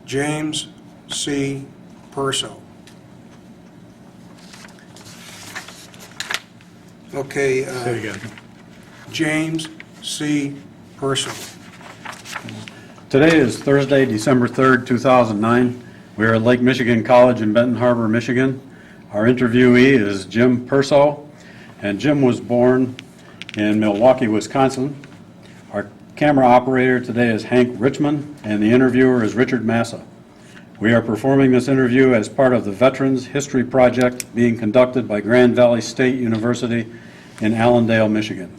James C. Perso. Okay, Say it again. James C. Perso. Today is Thursday, December 3rd, 2009. We are at Lake Michigan College in Benton Harbor, Michigan. Our interviewee is Jim Perso, and Jim was born in Milwaukee, Wisconsin. Our camera operator today is Hank Richmond, and the interviewer is Richard Massa. We are performing this interview as part of the Veterans History Project being conducted by Grand Valley State University in Allendale, Michigan.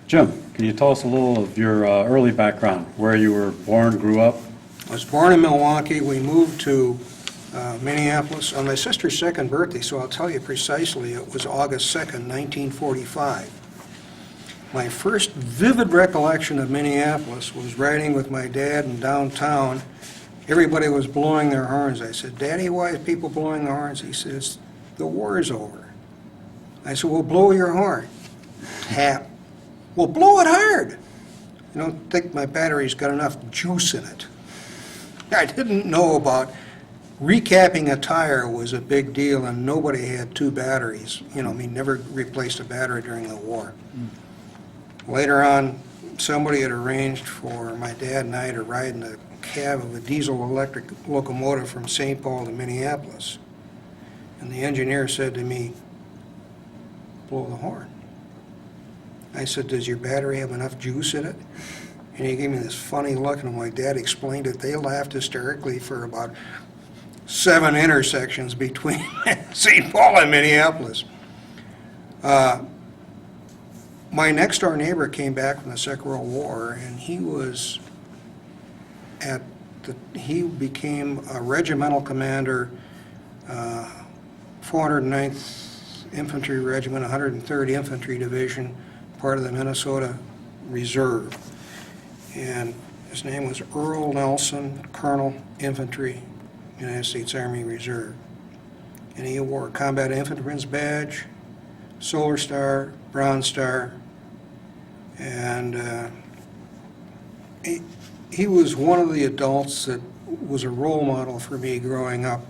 Jim, can you tell us a little of your early background, where you were born, grew up? I was born in Milwaukee. We moved to Minneapolis on my sister's second birthday, so I'll tell you precisely. It was August 2nd, 1945. My first vivid recollection of Minneapolis was riding with my dad in downtown. Everybody was blowing their horns. I said, "Daddy, why are people blowing their horns?" He says, "The war is over." I said, "Well, blow your horn." Tap. "Well, blow it hard." "I don't think my battery's got enough juice in it." I didn't know about recapping a tire was a big deal, and nobody had two batteries. You know, I mean, never replaced a battery during the war. Later on, somebody had arranged for my dad and I to ride in the cab of a diesel-electric locomotive from St. Paul to Minneapolis. And the engineer said to me, "Blow the horn." I said, "Does your battery have enough juice in it?" And he gave me this funny look, and when my dad explained it, they laughed hysterically for about 7 intersections between St. Paul and Minneapolis. My next-door neighbor came back from the Second World War, and he became a regimental commander, 409th Infantry Regiment, 103rd Infantry Division, part of the Minnesota Reserve. And his name was Earl Nelson, Colonel, Infantry, United States Army Reserve. And he wore a Combat Infantryman's Badge, Solar Star, Bronze Star, and he was one of the adults that was a role model for me growing up.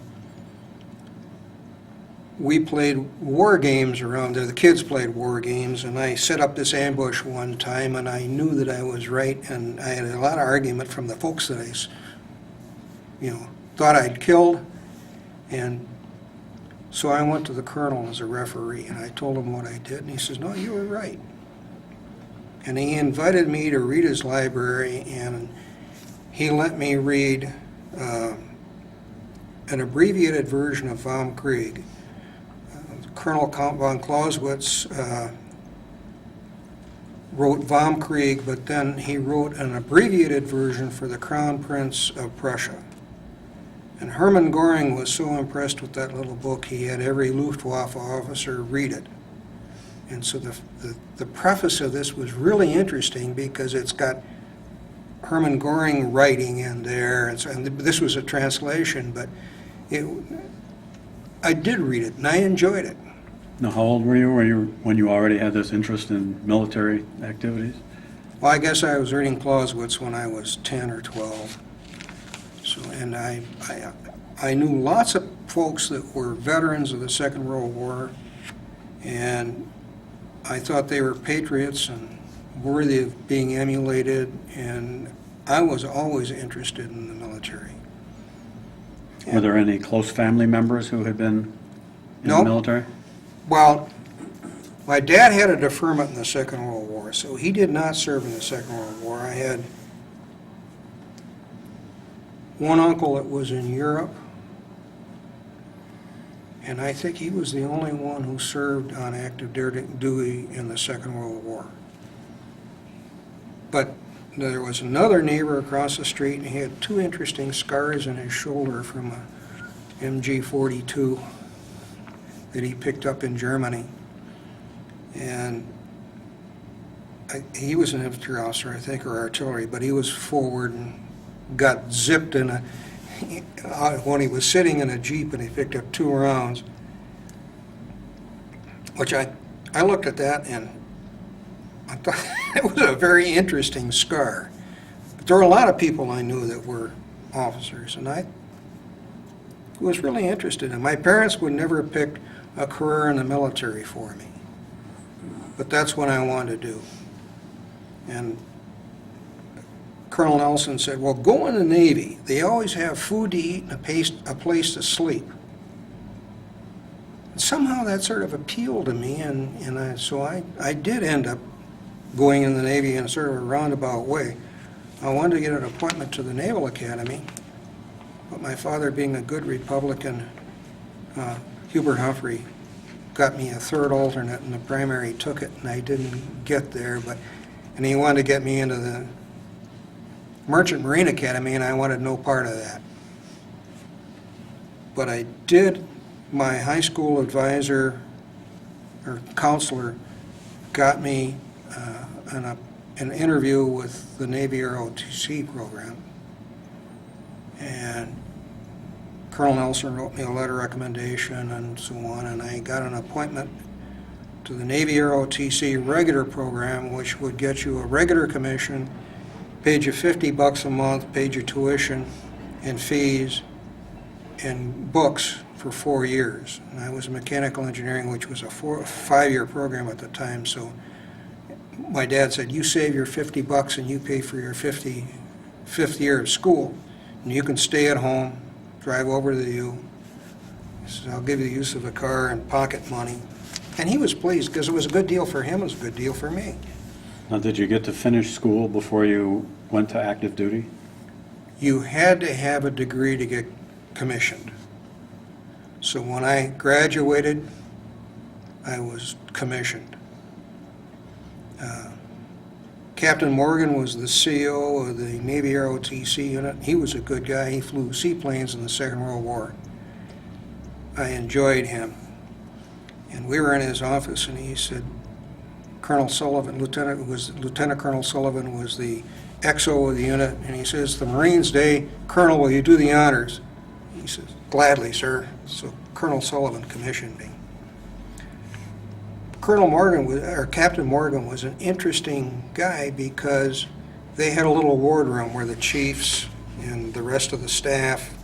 We played war games around there. The kids played war games, and I set up this ambush one time, and I knew that I was right, and I had a lot of argument from the folks that I thought I'd killed. And so I went to the colonel as a referee, and I told him what I did, and he says, "No, you were right." And he invited me to read his library, and he let me read an abbreviated version of Vom Krieg. Colonel von Clausewitz wrote Vom Krieg, but then he wrote an abbreviated version for the Crown Prince of Prussia. And Hermann Göring was so impressed with that little book, he had every Luftwaffe officer read it. And so the preface of this was really interesting because it's got Hermann Göring writing in there, and this was a translation, but I did read it, and I enjoyed it. Now, how old were you when you already had this interest in military activities? Well, I guess I was reading Clausewitz when I was 10 or 12. So, and I knew lots of folks that were veterans of the Second World War, and I thought they were patriots and worthy of being emulated, and I was always interested in the military. Were there any close family members who had been in the military? Well, my dad had a deferment in the Second World War, so he did not serve in the Second World War. I had one uncle that was in Europe, and I think he was the only one who served on active duty in the Second World War. But there was another neighbor across the street, and he had 2 interesting scars in his shoulder from a MG-42 that he picked up in Germany. And he was an infantry officer, I think, or artillery, but he was forward and got zipped in when he was sitting in a Jeep, and he picked up 2 rounds, which I looked at that and I thought it was a very interesting scar. But there were a lot of people I knew that were officers, and I was really interested in. My parents would never have picked a career in the military for me, but that's what I wanted to do. And Colonel Nelson said, well, go in the Navy. They always have food to eat and a place to sleep. And somehow that sort of appealed to me, so I did end up going in the Navy in a sort of a roundabout way. I wanted to get an appointment to the Naval Academy, but my father, being a good Republican, Hubert Humphrey, got me a third alternate, and the primary took it, and I didn't get there. And he wanted to get me into the Merchant Marine Academy, and I wanted no part of that. But I did. My high school advisor or counselor got me an interview with the Navy ROTC program, and Colonel Nelson wrote me a letter of recommendation and so on, and I got an appointment to the Navy ROTC regular program, which would get you a regular commission, paid you $50 a month, paid your tuition and fees and books for 4 years. And I was in mechanical engineering, which was a 5-year program at the time, so my dad said, you save your $50 and you pay for your 55th year of school, and you can stay at home, drive over to the U. He said, I'll give you the use of a car and pocket money. And he was pleased because it was a good deal for him, it was a good deal for me. Now, did you get to finish school before you went to active duty? You had to have a degree to get commissioned. So when I graduated, I was commissioned. Captain Morgan was the CO of the Navy ROTC unit. He was a good guy. He flew seaplanes in the Second World War. I enjoyed him. And we were in his office, and he said, Colonel Sullivan, Lieutenant Colonel Sullivan was the XO of the unit, and he says, the Marines Day, Colonel, will you do the honors? He says, gladly, sir. So Colonel Sullivan commissioned me. Captain Morgan was an interesting guy because they had a little wardroom where the chiefs and the rest of the staff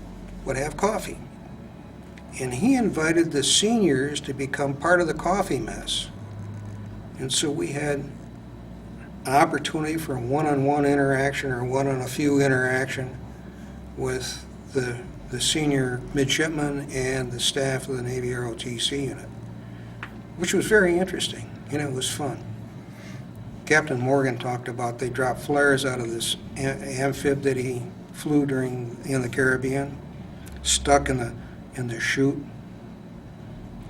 would have coffee. And he invited the seniors to become part of the coffee mess. And so we had an opportunity for a one-on-one interaction or one-on-a-few interaction with the senior midshipmen and the staff of the Navy ROTC unit, which was very interesting, and it was fun. Captain Morgan talked about they dropped flares out of this amphib that he flew in the Caribbean, stuck in the chute,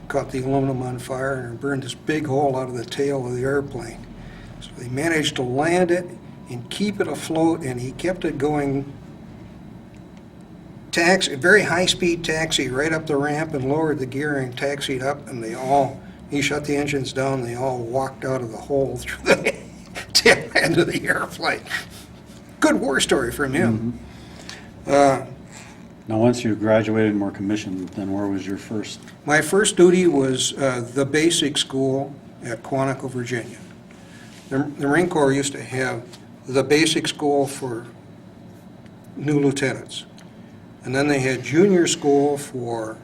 caught the aluminum on fire, and burned this big hole out of the tail of the airplane. So they managed to land it and keep it afloat, and he kept it going. Very high-speed taxi right up the ramp and lowered the gear and taxied up, and he shut the engines down, and they all walked out of the hole through the tail end of the airplane. Good war story from him. Mm-hmm. Now, once you graduated and were commissioned, then where was your first? My first duty was the basic school at Quantico, Virginia. The Marine Corps used to have the basic school for new lieutenants. And then they had junior school for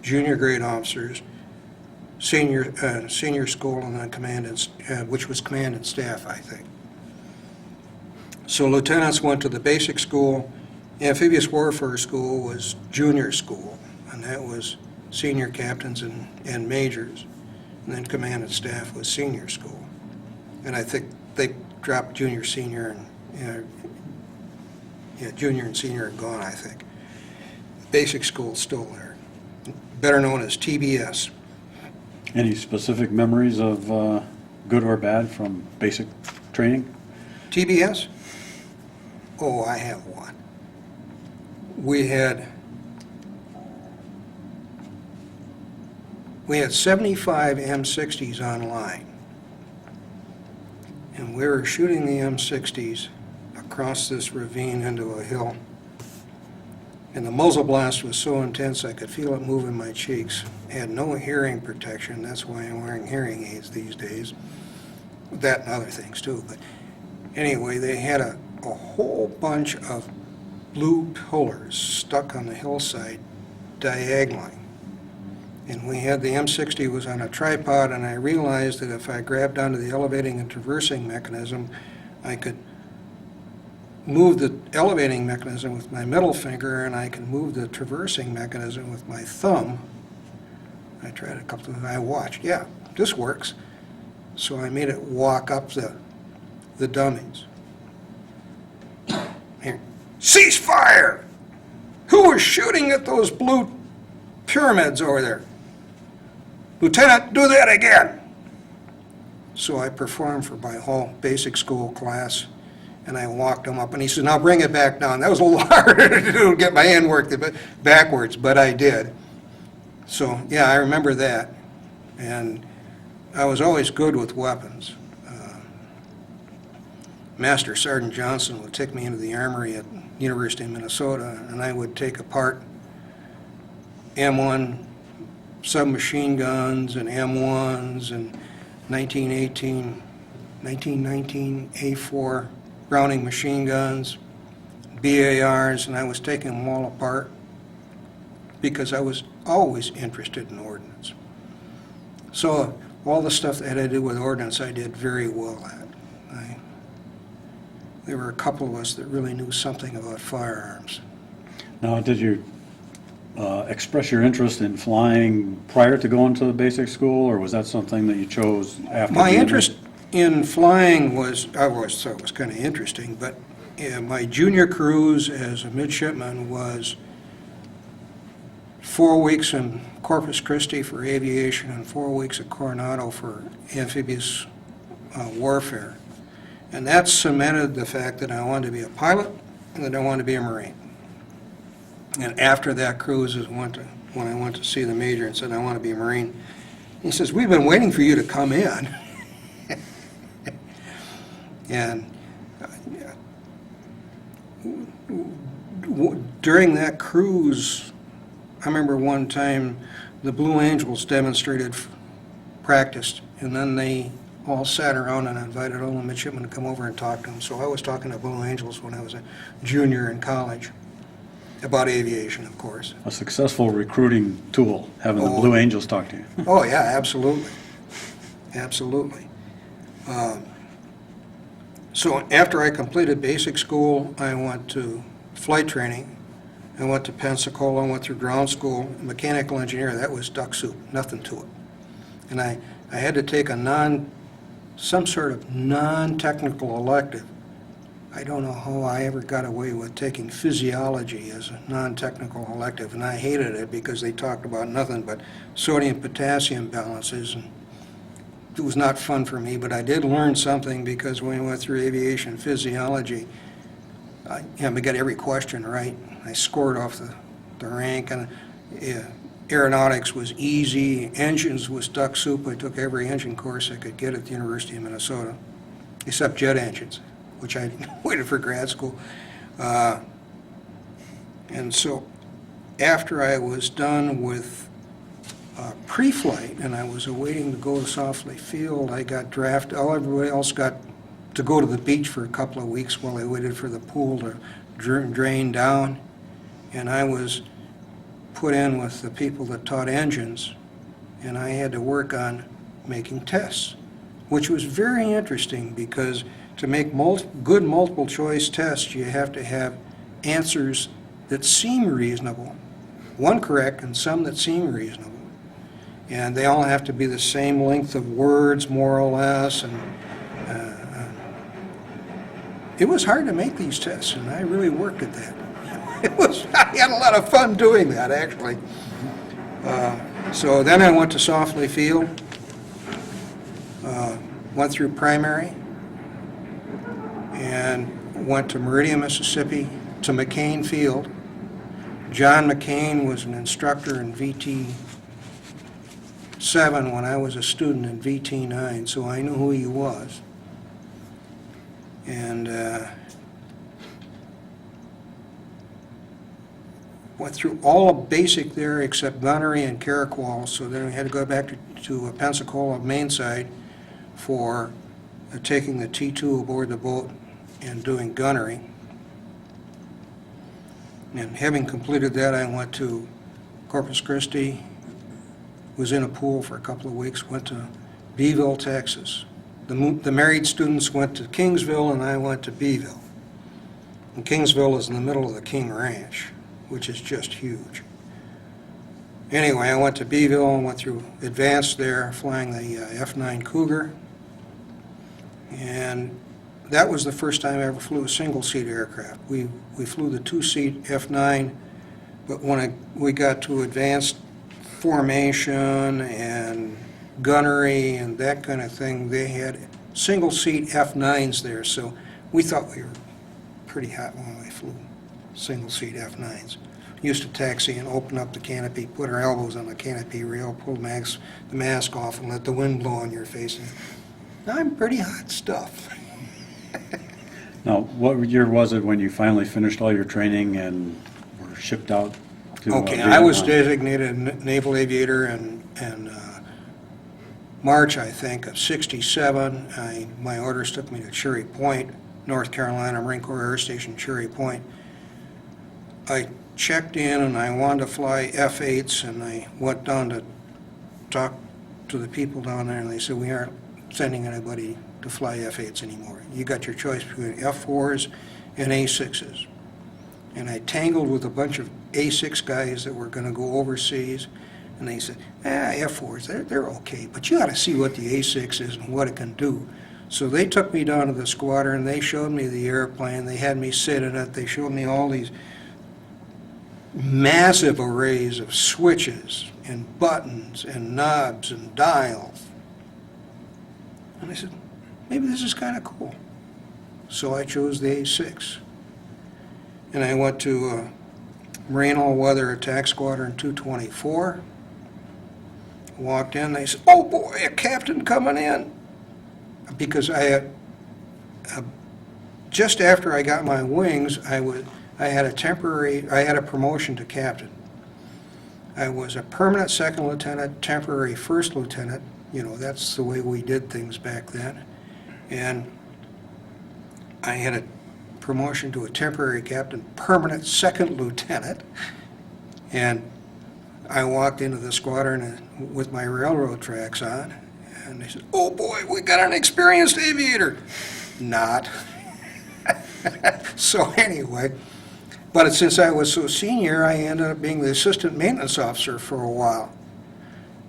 junior grade officers, senior school, and then which was command and staff, I think. So lieutenants went to the basic school. Amphibious warfare school was junior school, and that was senior captains and majors. And then command and staff was senior school. And I think they dropped junior, senior, and junior and senior are gone, I think. Basic school's still there, better known as TBS. Any specific memories of good or bad from basic training? TBS? Oh, I have one. We had 75 M60s online, and we were shooting the M60s across this ravine into a hill. And the muzzle blast was so intense I could feel it move in my cheeks. I had no hearing protection. That's why I'm wearing hearing aids these days. That and other things too. But anyway, they had a whole bunch of blue pillars stuck on the hillside diagonally. And we had the M60 was on a tripod, and I realized that if I grabbed onto the elevating and traversing mechanism, I could move the elevating mechanism with my middle finger, and I could move the traversing mechanism with my thumb. I tried a couple of, I watched, yeah, this works. So I made it walk up the dummies. Here, cease fire! Who was shooting at those blue pyramids over there? Lieutenant, do that again! So I performed for my whole basic school class, and I walked him up, and he said, now bring it back down. That was a little harder to do, get my hand worked backwards, but I did. So, yeah, I remember that. And I was always good with weapons. Master Sergeant Johnson would take me into the armory at University of Minnesota, and I would take apart M1 submachine guns and M1s and 1919 A4 Browning machine guns, BARs, and I was taking them all apart because I was always interested in ordnance. So all the stuff that had to do with ordnance I did very well at. There were a couple of us that really knew something about firearms. Now, did you express your interest in flying prior to going to the basic school, or was that something that you chose after? My interest in flying was, I always thought it was kind of interesting, but my junior cruise as a midshipman was 4 weeks in Corpus Christi for aviation and 4 weeks at Coronado for amphibious warfare. And that cemented the fact that I wanted to be a pilot and that I wanted to be a Marine. And after that cruise is when I went to see the major and said, I want to be a Marine. He says, we've been waiting for you to come in. And during that cruise, I remember one time the Blue Angels practiced, and then they all sat around and invited all the midshipmen to come over and talk to them. So I was talking to Blue Angels when I was a junior in college, about aviation, of course. A successful recruiting tool, having the Blue Angels talk to you. Oh, yeah, absolutely. Absolutely. So after I completed basic school, I went to flight training. I went to Pensacola, went through ground school, mechanical engineer. That was duck soup, nothing to it. And I had to take some sort of non-technical elective. I don't know how I ever got away with taking physiology as a non-technical elective, and I hated it because they talked about nothing but sodium-potassium balances, and it was not fun for me, but I did learn something because when I went through aviation physiology, I got every question right. I scored off the rank, and aeronautics was easy. Engines was duck soup. I took every engine course I could get at the University of Minnesota, except jet engines, which I waited for grad school. And so after I was done with pre-flight and I was awaiting to go to Softly Field, I got drafted. Everybody else got to go to the beach for a couple of weeks while I waited for the pool to drain down. And I was put in with the people that taught engines, and I had to work on making tests, which was very interesting because to make good multiple choice tests, you have to have answers that seem reasonable, one correct and some that seem reasonable. And they all have to be the same length of words, more or less. And it was hard to make these tests, and I really worked at that. I had a lot of fun doing that, actually. So then I went to Softly Field, went through primary, and went to Meridian, Mississippi, to McCain Field. John McCain was an instructor in VT 7 when I was a student in VT 9, so I knew who he was. And went through all of basic there except gunnery and carrick walls, so then we had to go back to Pensacola main side for taking the T2 aboard the boat and doing gunnery. And having completed that, I went to Corpus Christi, was in a pool for a couple of weeks, went to Beeville, Texas. The married students went to Kingsville, and I went to Beeville. And Kingsville is in the middle of the King Ranch, which is just huge. Anyway, I went to Beeville and went through advanced there, flying the F-9 Cougar. And that was the first time I ever flew a single-seat aircraft. We flew the two-seat F-9, but when we got to advanced formation and gunnery and that kind of thing, they had single-seat F-9s there, so we thought we were pretty hot when we flew single-seat F-9s. Used to taxi and open up the canopy, put our elbows on the canopy rail, pull the mask off, and let the wind blow on your face. And I'm pretty hot stuff. Now, what year was it when you finally finished all your training and were shipped out to Okay, Vietnam? I was designated naval aviator in March, I think, of '67. My orders took me to Cherry Point, North Carolina, Marine Corps Air Station, Cherry Point. I checked in and I wanted to fly F-8s, and I went down to talk to the people down there, and they said, we aren't sending anybody to fly F-8s anymore. You got your choice between F-4s and A-6s. And I tangled with a bunch of A-6 guys that were going to go overseas, and they said, F-4s, they're okay, but you ought to see what the A-6 is and what it can do. So they took me down to the squadron, they showed me the airplane, they had me sit in it, they showed me all these massive arrays of switches and buttons and knobs and dials. And I said, maybe this is kind of cool. So I chose the A6. And I went to Marine All-Weather Attack Squadron 224. Walked in, they said, oh boy, a captain coming in. Because I had, just after I got my wings, I had a promotion to captain. I was a permanent second lieutenant, temporary first lieutenant. You know, that's the way we did things back then. And I had a promotion to a temporary captain, permanent second lieutenant. And I walked into the squadron with my railroad tracks on, and they said, oh boy, we got an experienced aviator. Not. So anyway, but since I was so senior, I ended up being the assistant maintenance officer for a while,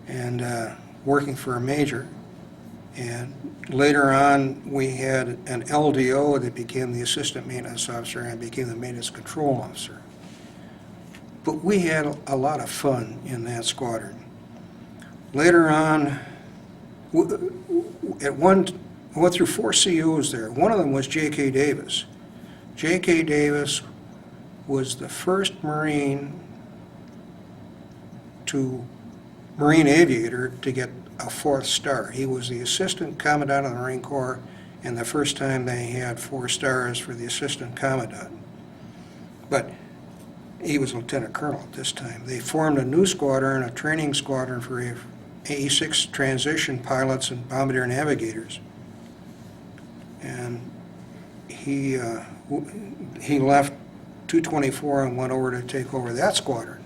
and working for a major. And later on, we had an LDO that became the assistant maintenance officer, and I became the maintenance control officer. But we had a lot of fun in that squadron. Later on, I went through 4 COs there. One of them was J.K. Davis. J.K. Davis was the first Marine aviator to get a 4th star. He was the assistant commandant of the Marine Corps, and the first time they had 4 stars for the assistant commandant. But he was lieutenant colonel at this time. They formed a new squadron, a training squadron for A6 transition pilots and bombardier navigators. And he left 224 and went over to take over that squadron.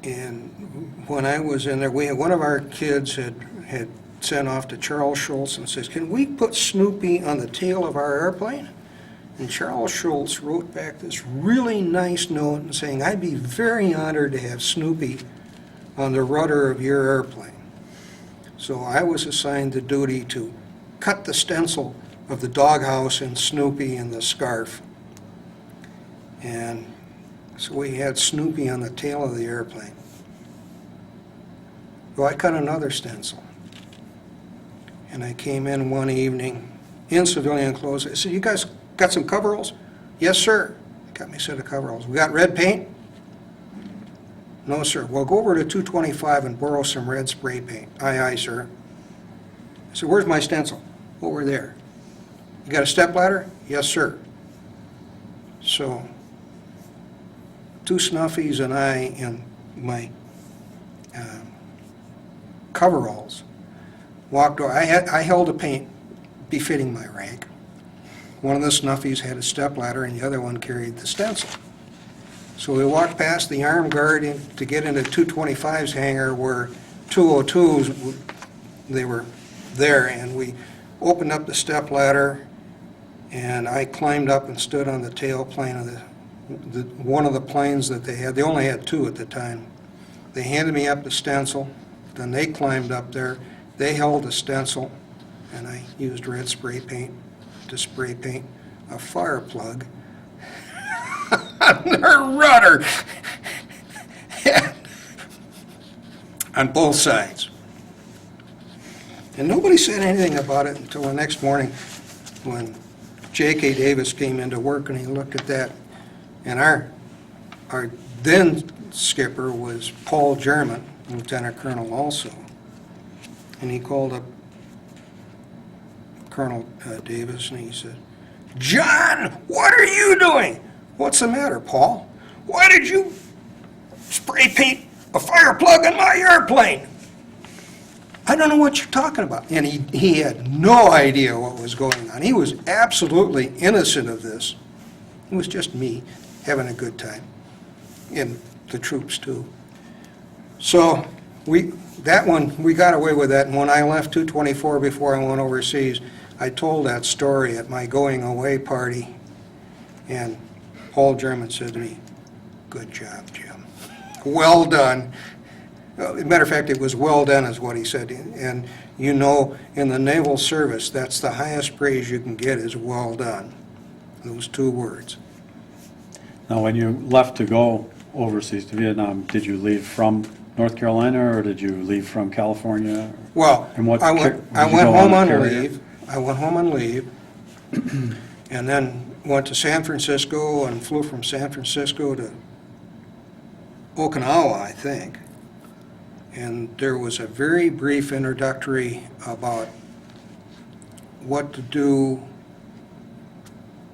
And when I was in there, one of our kids had sent off to Charles Schultz and says, can we put Snoopy on the tail of our airplane? And Charles Schultz wrote back this really nice note and saying, I'd be very honored to have Snoopy on the rudder of your airplane. So I was assigned the duty to cut the stencil of the doghouse and Snoopy and the scarf. And so we had Snoopy on the tail of the airplane. Well, I cut another stencil. And I came in one evening in civilian clothes. I said, you guys got some coveralls? Yes, sir. Got me a set of coveralls. We got red paint? No, sir. Well, go over to 225 and borrow some red spray paint. Aye, aye, sir. I said, where's my stencil? Over there. You got a stepladder? Yes, sir. So 2 Snuffies and I in my coveralls walked over. I held a paint befitting my rank. one of the snuffies had a stepladder and the other one carried the stencil. So we walked past the armed guard to get into 225's hangar where 202s, they were there, and we opened up the stepladder, and I climbed up and stood on the tailplane of one of the planes that they had. They only had two at the time. They handed me up the stencil, then they climbed up there, they held the stencil, and I used red spray paint to spray paint a fire plug on their rudder on both sides. And nobody said anything about it until the next morning when J.K. Davis came into work and he looked at that. And our then skipper was Paul German, Lieutenant Colonel also. And he called up Colonel Davis and he said, "John, what are you doing?" "What's the matter, Paul?" "Why did you spray paint a fire plug on my airplane?" "I don't know what you're talking about." And he had no idea what was going on. He was absolutely innocent of this. It was just me having a good time, and the troops too. So we got away with that, and when I left 224 before I went overseas, I told that story at my going away party, and Paul German said to me, "Good job, Jim. Well done." As a matter of fact, it was well done is what he said. And you know, in the naval service, that's the highest praise you can get is well done. Those two words. Now, when you left to go overseas to Vietnam, did you leave from North Carolina or did you leave from California? Well, And what I went home on leave. I went home on leave, and then went to San Francisco and flew from San Francisco to Okinawa, I think. And there was a very brief introductory about what to do.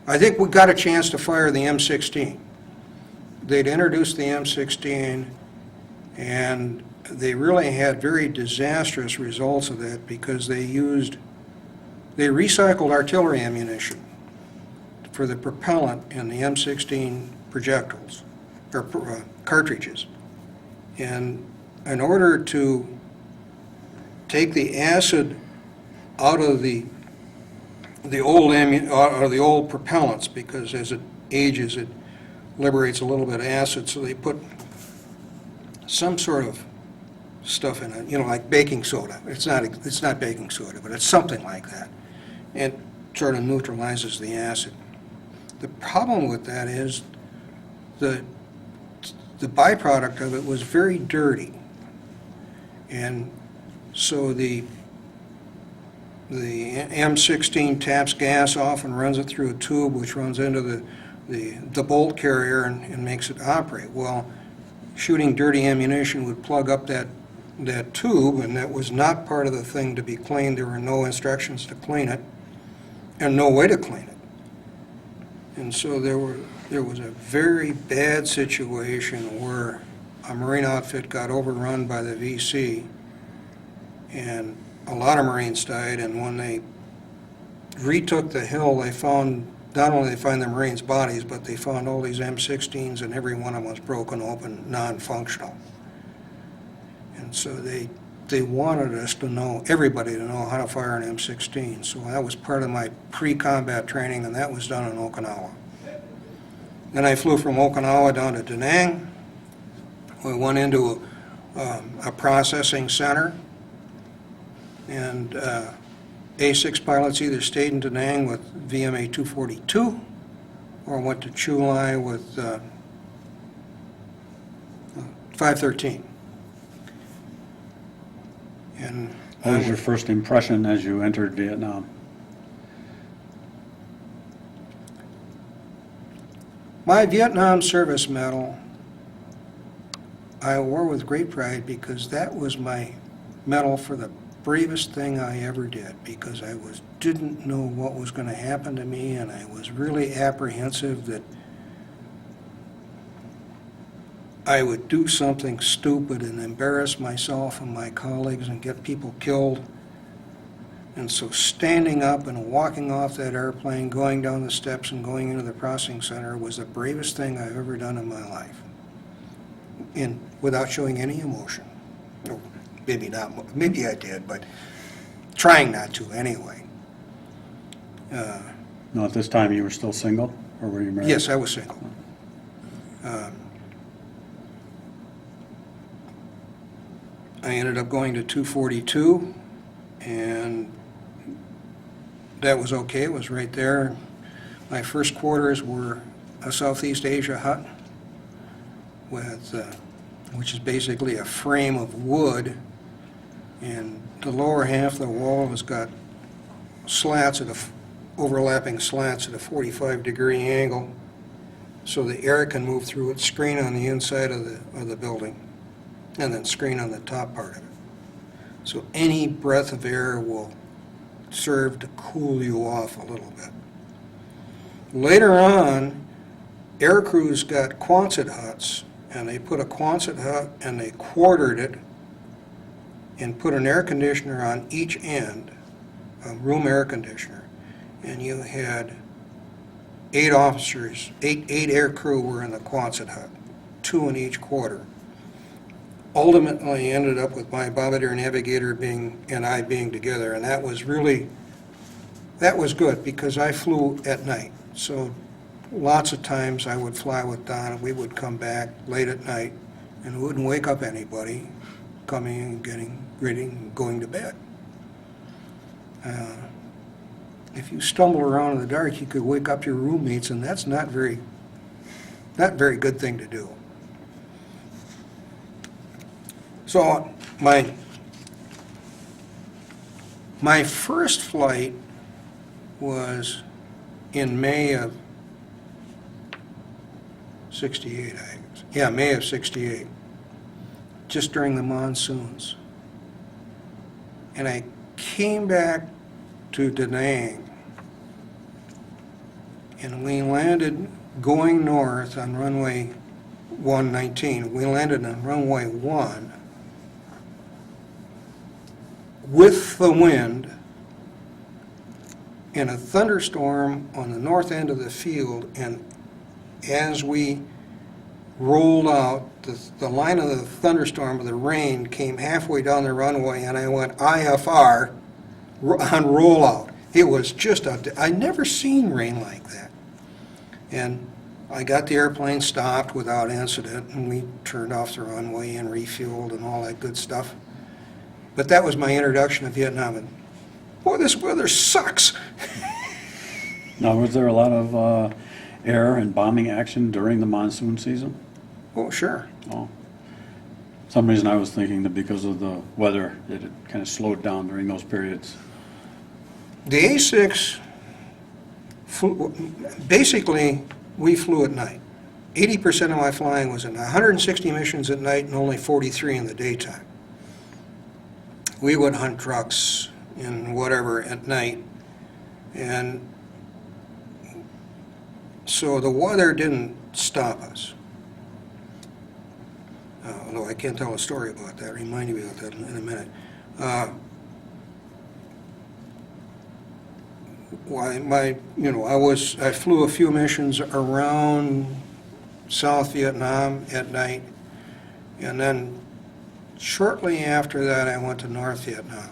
I think we got a chance to fire the M16. They'd introduced the M16, and they really had very disastrous results of that because they recycled artillery ammunition for the propellant in the M16 projectiles, or cartridges. And in order to take the acid out of the old propellants, because as it ages, it liberates a little bit of acid, so they put some sort of stuff in it, like baking soda. It's not baking soda, but it's something like that. It sort of neutralizes the acid. The problem with that is the byproduct of it was very dirty. And so the M16 taps gas off and runs it through a tube which runs into the bolt carrier and makes it operate. Well, shooting dirty ammunition would plug up that tube, and that was not part of the thing to be cleaned. There were no instructions to clean it and no way to clean it. And so there was a very bad situation where a Marine outfit got overrun by the VC, and a lot of Marines died. And when they retook the hill, they found, not only did they find the Marines' bodies, but they found all these M16s, and every one of them was broken open, non-functional. And so they wanted us to know, everybody to know how to fire an M16. So that was part of my pre-combat training, and that was done in Okinawa. Then I flew from Okinawa down to Da Nang. We went into a processing center, and A6 pilots either stayed in Da Nang with VMA 242 or went to Chu Lai with 513. And What was your first impression as you entered Vietnam? my Vietnam service medal I wore with great pride because that was my medal for the bravest thing I ever did, because I didn't know what was going to happen to me, and I was really apprehensive that I would do something stupid and embarrass myself and my colleagues and get people killed. And so standing up and walking off that airplane, going down the steps and going into the processing center was the bravest thing I've ever done in my life, without showing any emotion. Or maybe not, maybe I did, but trying not to anyway. Now, at this time, you were still single, or were you married? Yes, I was single. I ended up going to 242, and that was okay. It was right there. My first quarters were a Southeast Asia hut with, which is basically a frame of wood, and the lower half of the wall has got slats overlapping slats at a 45-degree angle, so the air can move through it, screen on the inside of the building, and then screen on the top part of it. So any breath of air will serve to cool you off a little bit. Later on, air crews got Quonset huts, and they put a Quonset hut and they quartered it and put an air conditioner on each end, a room air conditioner, and you had 8 officers, eight air crew were in the Quonset hut, 2 in each quarter. Ultimately ended up with my bombardier navigator and I being together, and that was good because I flew at night. So lots of times I would fly with Don and we would come back late at night and wouldn't wake up anybody, coming and getting ready and going to bed. If you stumble around in the dark, you could wake up your roommates, and that's not very good thing to do. So my first flight was in May of 68, I guess. Yeah, May of 68, just during the monsoons. And I came back to Da Nang, and we landed going north on runway 119. We landed on runway 1 with the wind in a thunderstorm on the north end of the field, and as we rolled out, the line of the thunderstorm of the rain came halfway down the runway, and I went IFR on rollout. It was just I'd never seen rain like that. And I got the airplane stopped without incident, and we turned off the runway and refueled and all that good stuff. But that was my introduction to Vietnam, and boy, this weather sucks. Now, was there a lot of air and bombing action during the monsoon season? Oh, sure. Oh. Some reason I was thinking that because of the weather, it had kind of slowed down during those periods. The A6, basically, we flew at night. 80% of my flying was in 160 missions at night and only 43 in the daytime. We would hunt trucks and whatever at night, and so the weather didn't stop us. Although I can't tell a story about that. Remind me about that in a minute. I flew a few missions around South Vietnam at night, and then shortly after that I went to North Vietnam.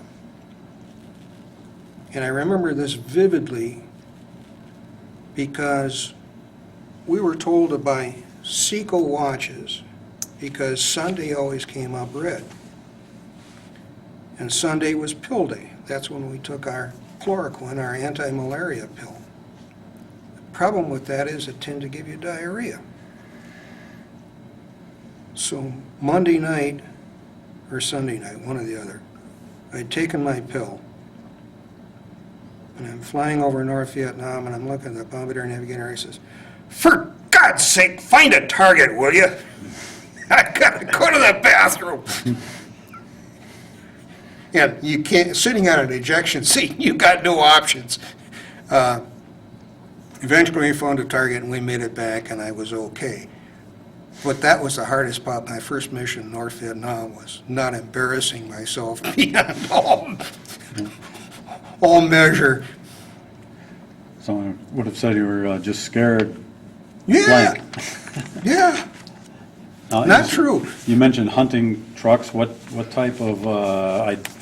And I remember this vividly because we were told to buy Seco watches because Sunday always came up red. And Sunday was pill day. That's when we took our chloroquine, our anti-malaria pill. The problem with that is it tends to give you diarrhea. So Monday night, or Sunday night, one or the other, I'd taken my pill, and I'm flying over North Vietnam, and I'm looking at the bombardier navigator, and he says, "For God's sake, find a target, will you? I gotta go to the bathroom." Yeah, you can't, sitting on an ejection seat, you got no options. Eventually we found a target and we made it back and I was okay. But that was the hardest part. My first mission in North Vietnam was not embarrassing myself beyond all measure. Someone would have said you were just scared Yeah, blank. yeah, Now, not true. You mentioned hunting trucks. What type of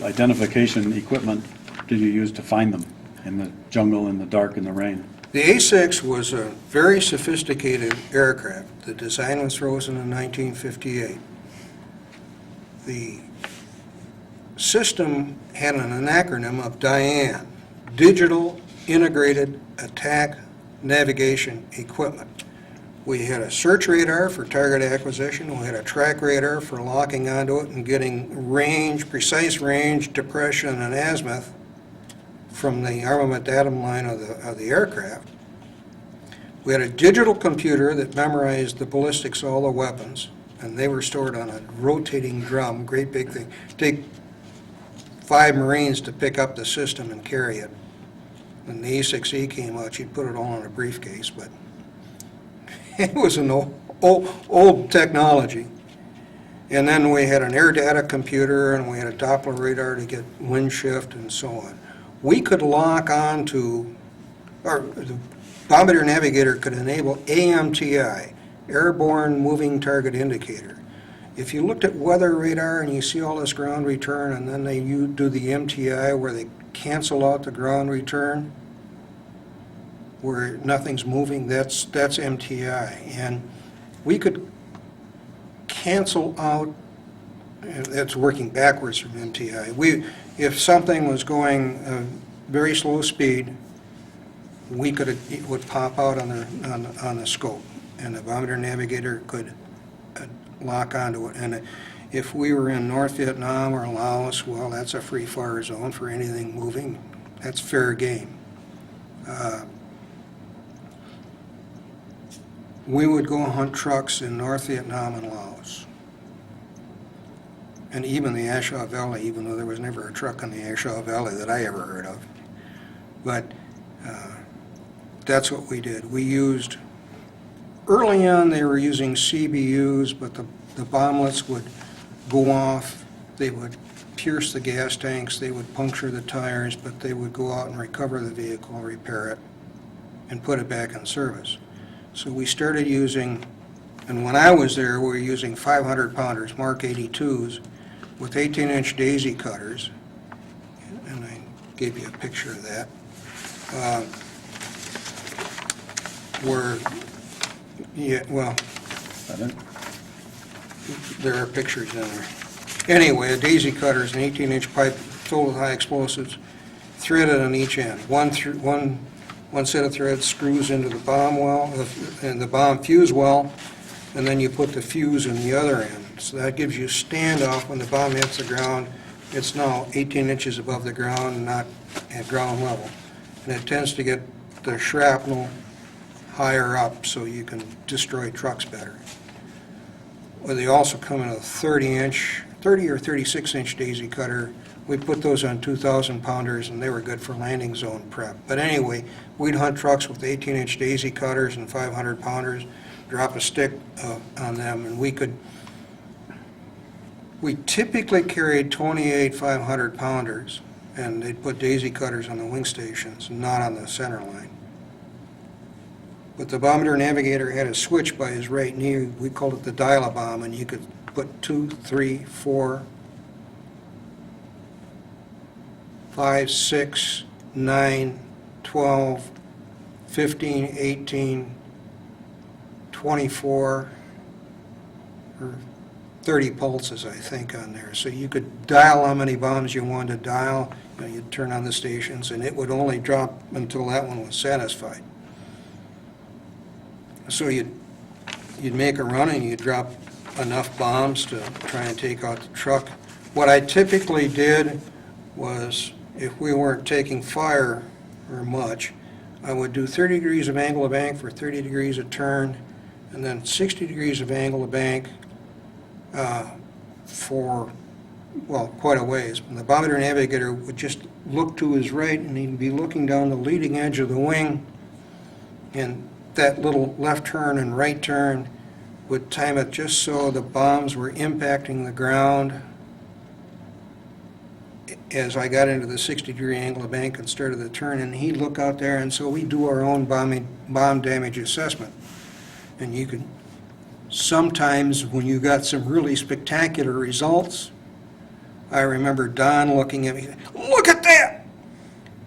identification equipment did you use to find them in the jungle, in the dark, in the rain? The A6 was a very sophisticated aircraft. The design was frozen in 1958. The system had an acronym of DIAN, Digital Integrated Attack Navigation Equipment. We had a search radar for target acquisition. We had a track radar for locking onto it and getting range, precise range, depression, and azimuth from the armament datum line of the aircraft. We had a digital computer that memorized the ballistics of all the weapons, and they were stored on a rotating drum, great big thing. Take 5 Marines to pick up the system and carry it. When the E6E came out, you'd put it all in a briefcase, but it was an old technology. And then we had an air data computer, and we had a Doppler radar to get wind shift and so on. We could lock on to, or the Bombardier Navigator could enable AMTI, Airborne Moving Target Indicator. If you looked at weather radar and you see all this ground return, and then you do the MTI where they cancel out the ground return, where nothing's moving, that's MTI. And we could cancel out, that's working backwards from MTI. If something was going very slow speed, it would pop out on the scope, and the Bombardier Navigator could lock onto it. And if we were in North Vietnam or Laos, well, that's a free fire zone for anything moving. That's fair game. We would go hunt trucks in North Vietnam and Laos. And even the Ashaw Valley, even though there was never a truck in the Ashaw Valley that I ever heard of. But that's what we did. We used, early on they were using CBUs, but the bomblets would go off, they would pierce the gas tanks, they would puncture the tires, but they would go out and recover the vehicle, repair it, and put it back in service. So we started using, and when I was there, we were using 500-pounders, Mark 82s, with 18-inch daisy cutters, and I gave you a picture of that, there are pictures in there. Anyway, a daisy cutter is an 18-inch pipe filled with high explosives, threaded on each end. One set of threads screws into the bomb well, and the bomb fuse well, and then you put the fuse in the other end. So that gives you standoff when the bomb hits the ground. It's now 18 inches above the ground, not at ground level. And it tends to get the shrapnel higher up so you can destroy trucks better. Well, they also come in a 30 or 36-inch daisy cutter. We put those on 2,000-pounders, and they were good for landing zone prep. But anyway, we'd hunt trucks with 18-inch daisy cutters and 500-pounders, drop a stick on them, and we typically carried 28 500-pounders, and they'd put daisy cutters on the wing stations, not on the center line. But the Bombardier Navigator had a switch by his right knee. We called it the dial-a-bomb, and you could put 2, 3, 4, 5, 6, 9, 12, 15, 18, 24, or 30 pulses, I think, on there. So you could dial how many bombs you wanted to dial. You'd turn on the stations, and it would only drop until that one was satisfied. So you'd make a run, and you'd drop enough bombs to try and take out the truck. What I typically did was, if we weren't taking fire or much, I would do 30 degrees of angle of bank for 30 degrees of turn, and then 60 degrees of angle of bank for, well, quite a ways. And the Bombardier Navigator would just look to his right, and he'd be looking down the leading edge of the wing, and that little left turn and right turn would time it just so the bombs were impacting the ground as I got into the 60-degree angle of bank and started the turn, and he'd look out there, and so we do our own bomb damage assessment. And you could, sometimes when you got some really spectacular results, I remember Don looking at me, "Look at that!"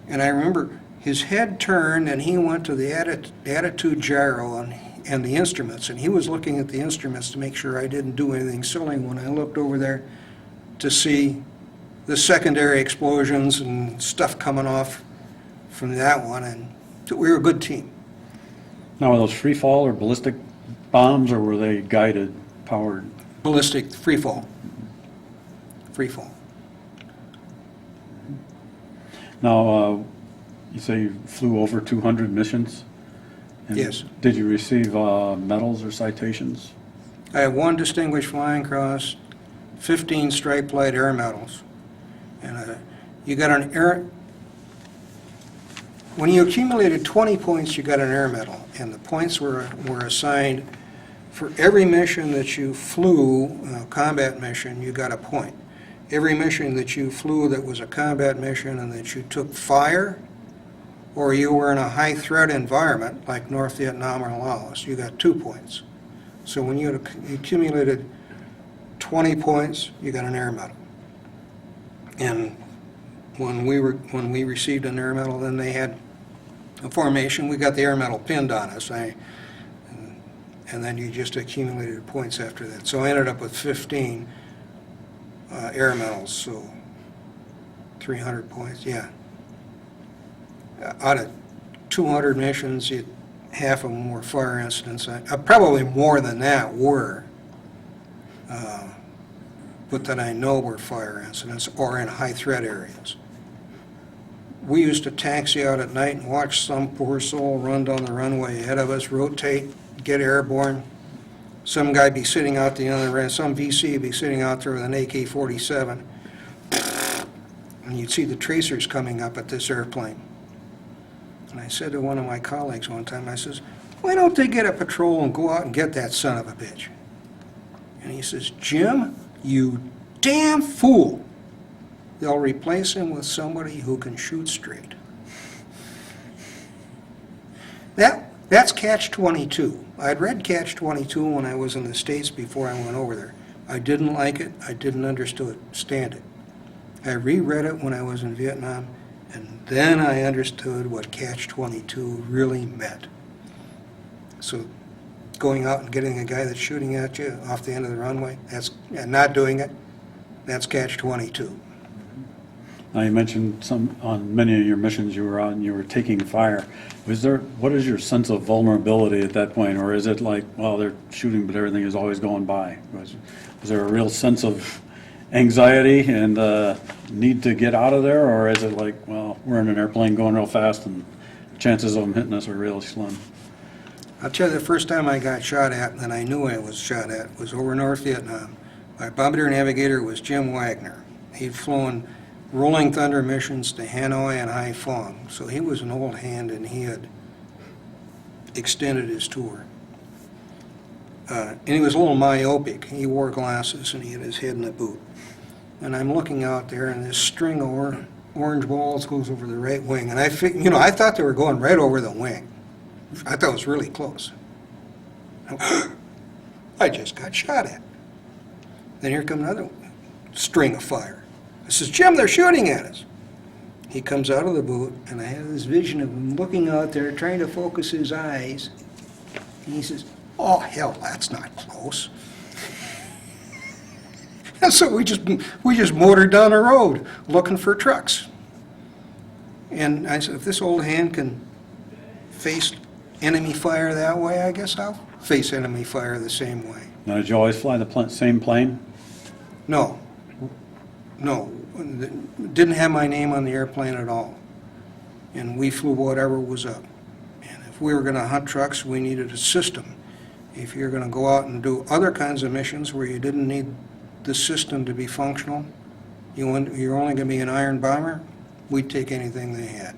And I remember his head turned, and he went to the attitude gyro and the instruments, and he was looking at the instruments to make sure I didn't do anything silly when I looked over there to see the secondary explosions and stuff coming off from that one, and we were a good team. Now, were those free fall or ballistic bombs, or were they guided, powered? Ballistic, free fall. Free fall. Now, you say you flew over 200 missions? And Yes. Did you receive medals or citations? I have 1 Distinguished Flying Cross, 15 Striped Light Air Medals, and you got an air. When you accumulated 20 points, you got an air medal, and the points were assigned for every mission that you flew, combat mission, you got a point. Every mission that you flew that was a combat mission and that you took fire, or you were in a high threat environment like North Vietnam or Laos, you got 2 points. So when you accumulated 20 points, you got an air medal. And when we received an air medal, then they had a formation. We got the air medal pinned on us, and then you just accumulated points after that. So I ended up with 15 air medals, so 300 points, yeah. Out of 200 missions, half of them were fire incidents. Probably more than that were, but that I know were fire incidents or in high threat areas. We used to taxi out at night and watch some poor soul run down the runway ahead of us, rotate, get airborne. Some guy be sitting out the other end, some VC be sitting out there with an AK-47, and you'd see the tracers coming up at this airplane. And I said to one of my colleagues one time, I says, "Why don't they get a patrol and go out and get that son of a bitch?" And he says, "Jim, you damn fool. They'll replace him with somebody who can shoot straight." That's Catch-22. I'd read Catch-22 when I was in the States before I went over there. I didn't like it. I didn't understand it. I reread it when I was in Vietnam, and then I understood what Catch-22 really meant. So going out and getting a guy that's shooting at you off the end of the runway, and not doing it, that's Catch-22. Now, you mentioned on many of your missions you were on, you were taking fire. What is your sense of vulnerability at that point? Or is it like, well, they're shooting, but everything is always going by? Was there a real sense of anxiety and need to get out of there? Or is it like, well, we're in an airplane going real fast and chances of them hitting us are really slim? I'll tell you, the first time I got shot at, and I knew I was shot at, was over North Vietnam. My bombardier navigator was Jim Wagner. He'd flown Rolling Thunder missions to Hanoi and Haiphong. So he was an old hand, and he had extended his tour. And he was a little myopic. He wore glasses, and he had his head in a boot. And I'm looking out there, and this string of orange balls goes over the right wing. And I thought they were going right over the wing. I thought it was really close. I just got shot at. Then here comes another string of fire. I says, "Jim, they're shooting at us." He comes out of the boot, and I have this vision of him looking out there, trying to focus his eyes. And he says, "Oh, hell, that's not close." And so we just motored down the road looking for trucks. And I said, if this old hand can face enemy fire that way, I guess I'll face enemy fire the same way. Now, did you always fly the same plane? No, didn't have my name on the airplane at all. And we flew whatever was up. And if we were going to hunt trucks, we needed a system. If you're going to go out and do other kinds of missions where you didn't need the system to be functional, you're only going to be an iron bomber, we'd take anything they had.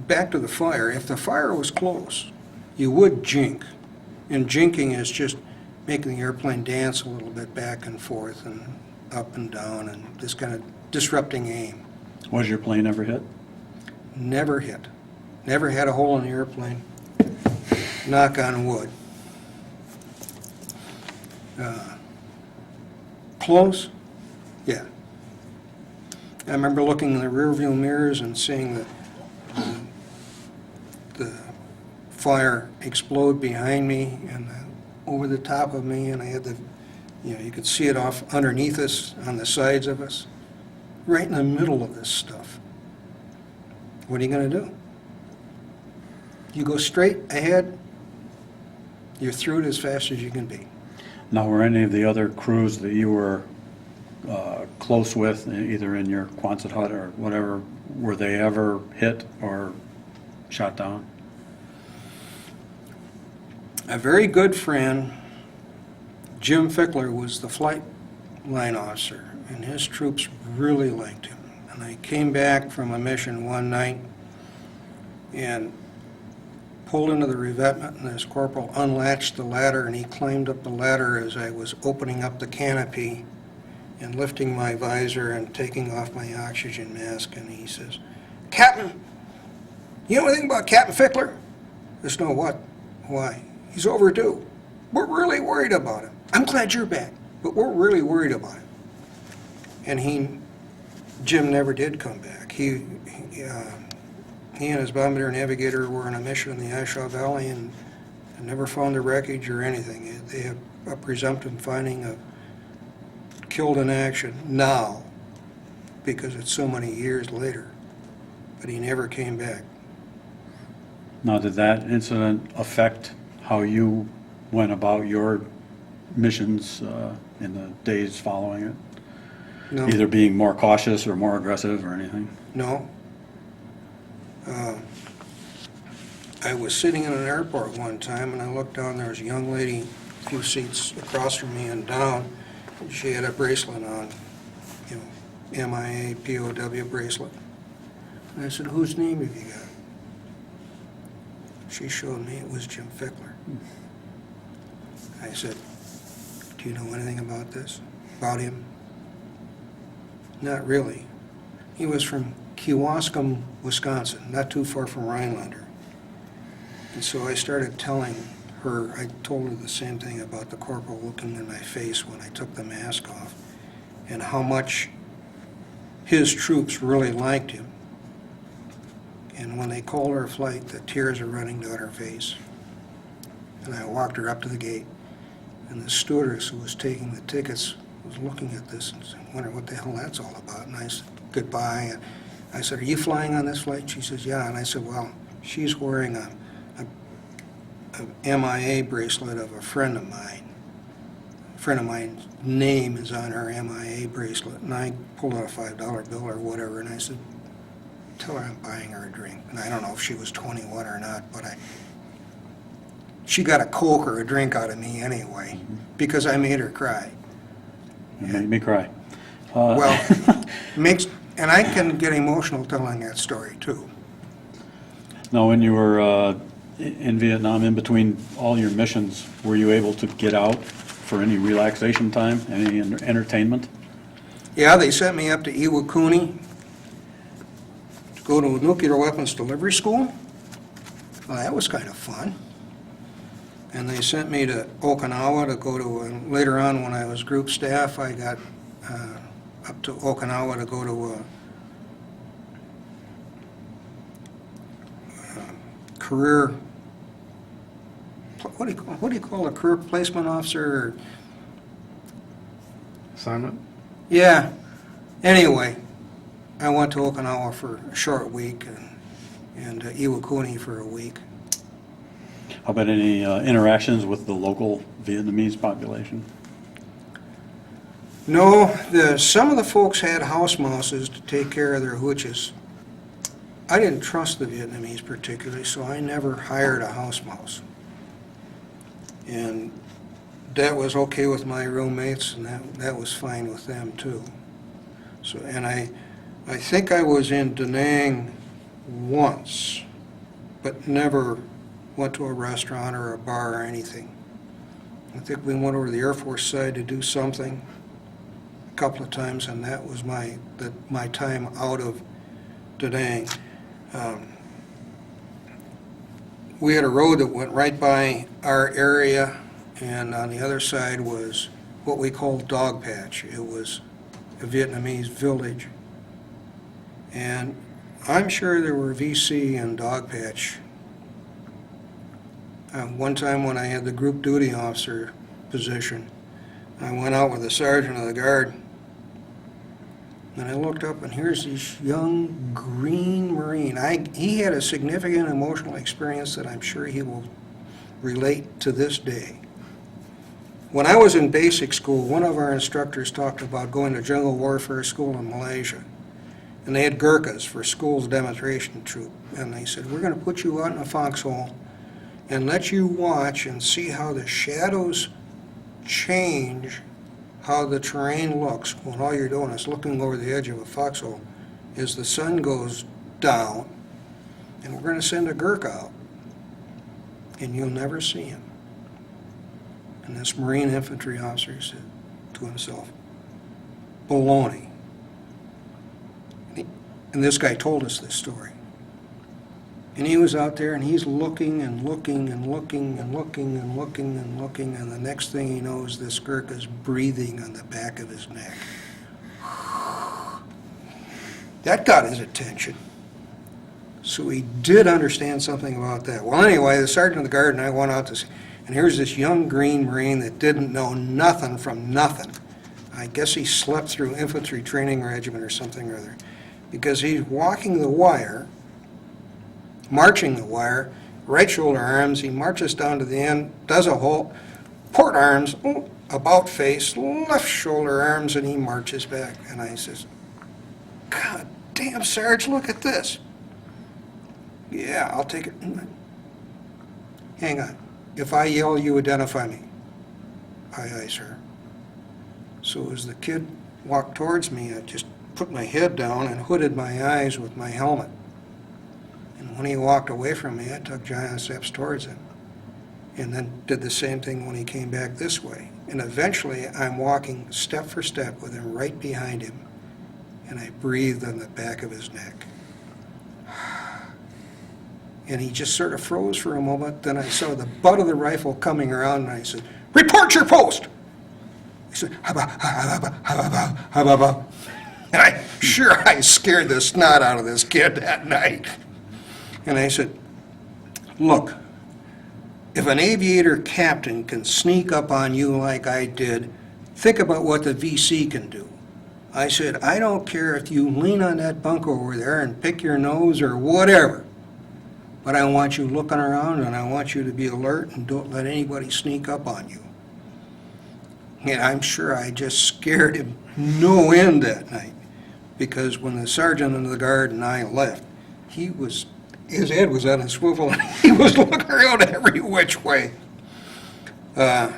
Back to the fire, if the fire was close, you would jink. And jinking is just making the airplane dance a little bit back and forth and up and down and just kind of disrupting aim. Was your plane ever hit? Never hit. Never had a hole in the airplane. Knock on wood. Close? Yeah. I remember looking in the rearview mirrors and seeing the fire explode behind me and over the top of me, and I had you could see it off underneath us, on the sides of us, right in the middle of this stuff. What are you going to do? You go straight ahead, you're through it as fast as you can be. Now, were any of the other crews that you were close with, either in your Quonset hut or whatever, were they ever hit or shot down? A very good friend, Jim Fickler, was the flight line officer, and his troops really liked him. And I came back from a mission one night and pulled into the revetment, and this corporal unlatched the ladder, and he climbed up the ladder as I was opening up the canopy and lifting my visor and taking off my oxygen mask, and he says, "Captain, you know anything about Captain Fickler?" I said, "No, what? Why?" "He's overdue. We're really worried about him. I'm glad you're back, but we're really worried about him." And Jim never did come back. He and his bombardier navigator were on a mission in the Ashaw Valley and never found the wreckage or anything. They have a presumptive finding of killed in action now because it's so many years later, but he never came back. Now, did that incident affect how you went about your missions in the days following it? No. Either being more cautious or more aggressive or anything? No. I was sitting in an airport one time and I looked down, there was a young lady a few seats across from me and down. And she had a bracelet on, MIA, POW bracelet. And I said, "Whose name have you got?" She showed me it was Jim Fickler. I said, "Do you know anything about this? About him?" "Not really. He was from Kewaskum, Wisconsin, not too far from Rhinelander." And so I started telling her, I told her the same thing about the corporal looking in my face when I took the mask off, and how much his troops really liked him. And when they called her flight, the tears are running down her face. And I walked her up to the gate, and the stewardess who was taking the tickets was looking at this and wondering what the hell that's all about. And I said, "Goodbye." And I said, "Are you flying on this flight?" She says, "Yeah." And I said, "Well, she's wearing a MIA bracelet of a friend of mine. A friend of mine's name is on her MIA bracelet." And I pulled out a $5 bill or whatever, and I said, "Tell her I'm buying her a drink." And I don't know if she was 21 or not, but she got a Coke or a drink out of me anyway, because I made her cry. It made me cry. Well, and I can get emotional telling that story too. Now, when you were in Vietnam, in between all your missions, were you able to get out for any relaxation time, any entertainment? Yeah, they sent me up to Iwakuni to go to a nuclear weapons delivery school. Well, that was kind of fun. And they sent me to Okinawa to go to, later on when I was group staff, I got up to Okinawa to go to a career, what do you call a career placement officer? Assignment? Yeah. Anyway, I went to Okinawa for a short week and Iwakuni for a week. How about any interactions with the local Vietnamese population? No, some of the folks had house mouses to take care of their hooches. I didn't trust the Vietnamese particularly, so I never hired a house mouse. And that was okay with my roommates, and that was fine with them too. So, and I think I was in Da Nang once, but never went to a restaurant or a bar or anything. I think we went over to the Air Force side to do something a couple of times, and that was my time out of Da Nang. We had a road that went right by our area, and on the other side was what we called Dog Patch. It was a Vietnamese village. And I'm sure there were VC in Dog Patch. One time when I had the group duty officer position, I went out with the sergeant of the guard, and I looked up, and here's this young green Marine. He had a significant emotional experience that I'm sure he will relate to this day. When I was in basic school, one of our instructors talked about going to jungle warfare school in Malaysia. And they had Gurkhas for school's demonstration troop. And they said, we're going to put you out in a foxhole and let you watch and see how the shadows change, how the terrain looks when all you're doing is looking over the edge of a foxhole as the sun goes down. And we're going to send a Gurkha out, and you'll never see him. And this Marine infantry officer said to himself, baloney. And this guy told us this story. And he was out there, and he's looking and looking and looking and looking and looking and looking, and the next thing he knows, this Gurkha's breathing on the back of his neck. That got his attention. So he did understand something about that. Well, anyway, the sergeant of the guard and I went out to see, and here's this young Green Marine that didn't know nothing from nothing. I guess he slept through infantry training regiment or something or other, because he's walking the wire, marching the wire, right shoulder arms, he marches down to the end, does a halt, port arms, about face, left shoulder arms, and he marches back. And I says, God damn, Sarge, look at this. Yeah, I'll take it. Hang on. If I yell, you identify me. Aye, aye, sir. So as the kid walked towards me, I just put my head down and hooded my eyes with my helmet. And when he walked away from me, I took giant steps towards him. And then did the same thing when he came back this way. And eventually, I'm walking step for step with him right behind him. And I breathed on the back of his neck. And he just sort of froze for a moment. Then I saw the butt of the rifle coming around, and I said, report your post! He said, ha-ba. And I scared the snot out of this kid that night. And I said, look, if an aviator captain can sneak up on you like I did, think about what the VC can do. I said, I don't care if you lean on that bunk over there and pick your nose or whatever, but I want you looking around, and I want you to be alert and don't let anybody sneak up on you. And I'm sure I just scared him no end that night, because when the sergeant of the guard and I left, his head was on a swivel, and he was looking around every which way. So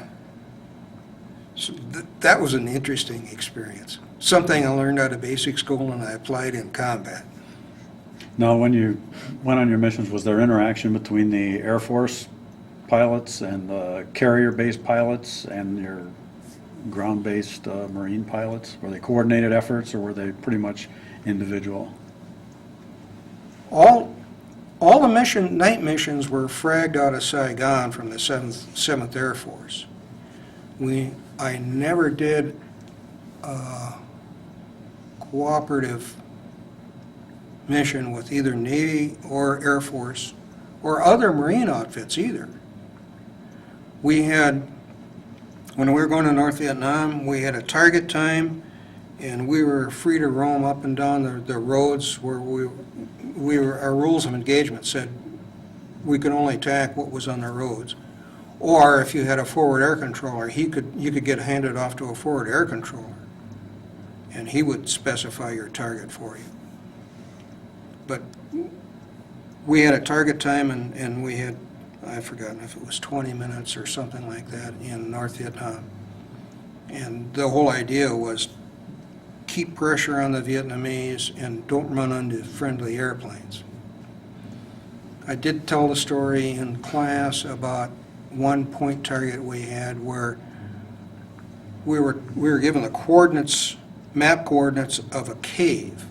that was an interesting experience. Something I learned out of basic school and I applied in combat. Now, when you went on your missions, was there interaction between the Air Force pilots and the carrier-based pilots and your ground-based Marine pilots? Were they coordinated efforts, or were they pretty much individual? All the night missions were fragged out of Saigon from the 7th Air Force. I never did a cooperative mission with either Navy or Air Force or other Marine outfits either. We had, when we were going to North Vietnam, we had a target time, and we were free to roam up and down the roads where our rules of engagement said we could only attack what was on the roads. Or if you had a forward air controller, you could get handed off to a forward air controller, and he would specify your target for you. But we had a target time, and we had, I've forgotten if it was 20 minutes or something like that in North Vietnam. And the whole idea was keep pressure on the Vietnamese and don't run into friendly airplanes. I did tell the story in class about one point target we had where we were given the coordinates, map coordinates of a cave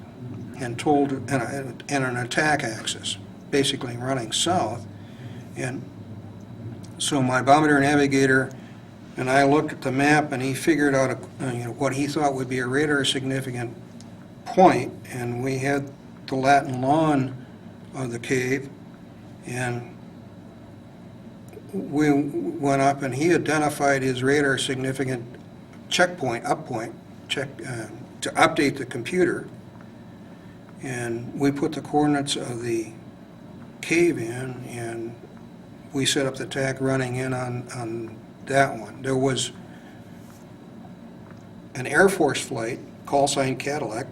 and told, and an attack axis, basically running south. And so my bombardier navigator and I looked at the map, and he figured out what he thought would be a radar significant point, and we had the Latin lawn of the cave, and we went up, and he identified his radar significant checkpoint, to update the computer, and we put the coordinates of the cave in, and we set up the attack running in on that one. There was an Air Force flight, call sign Cadillac,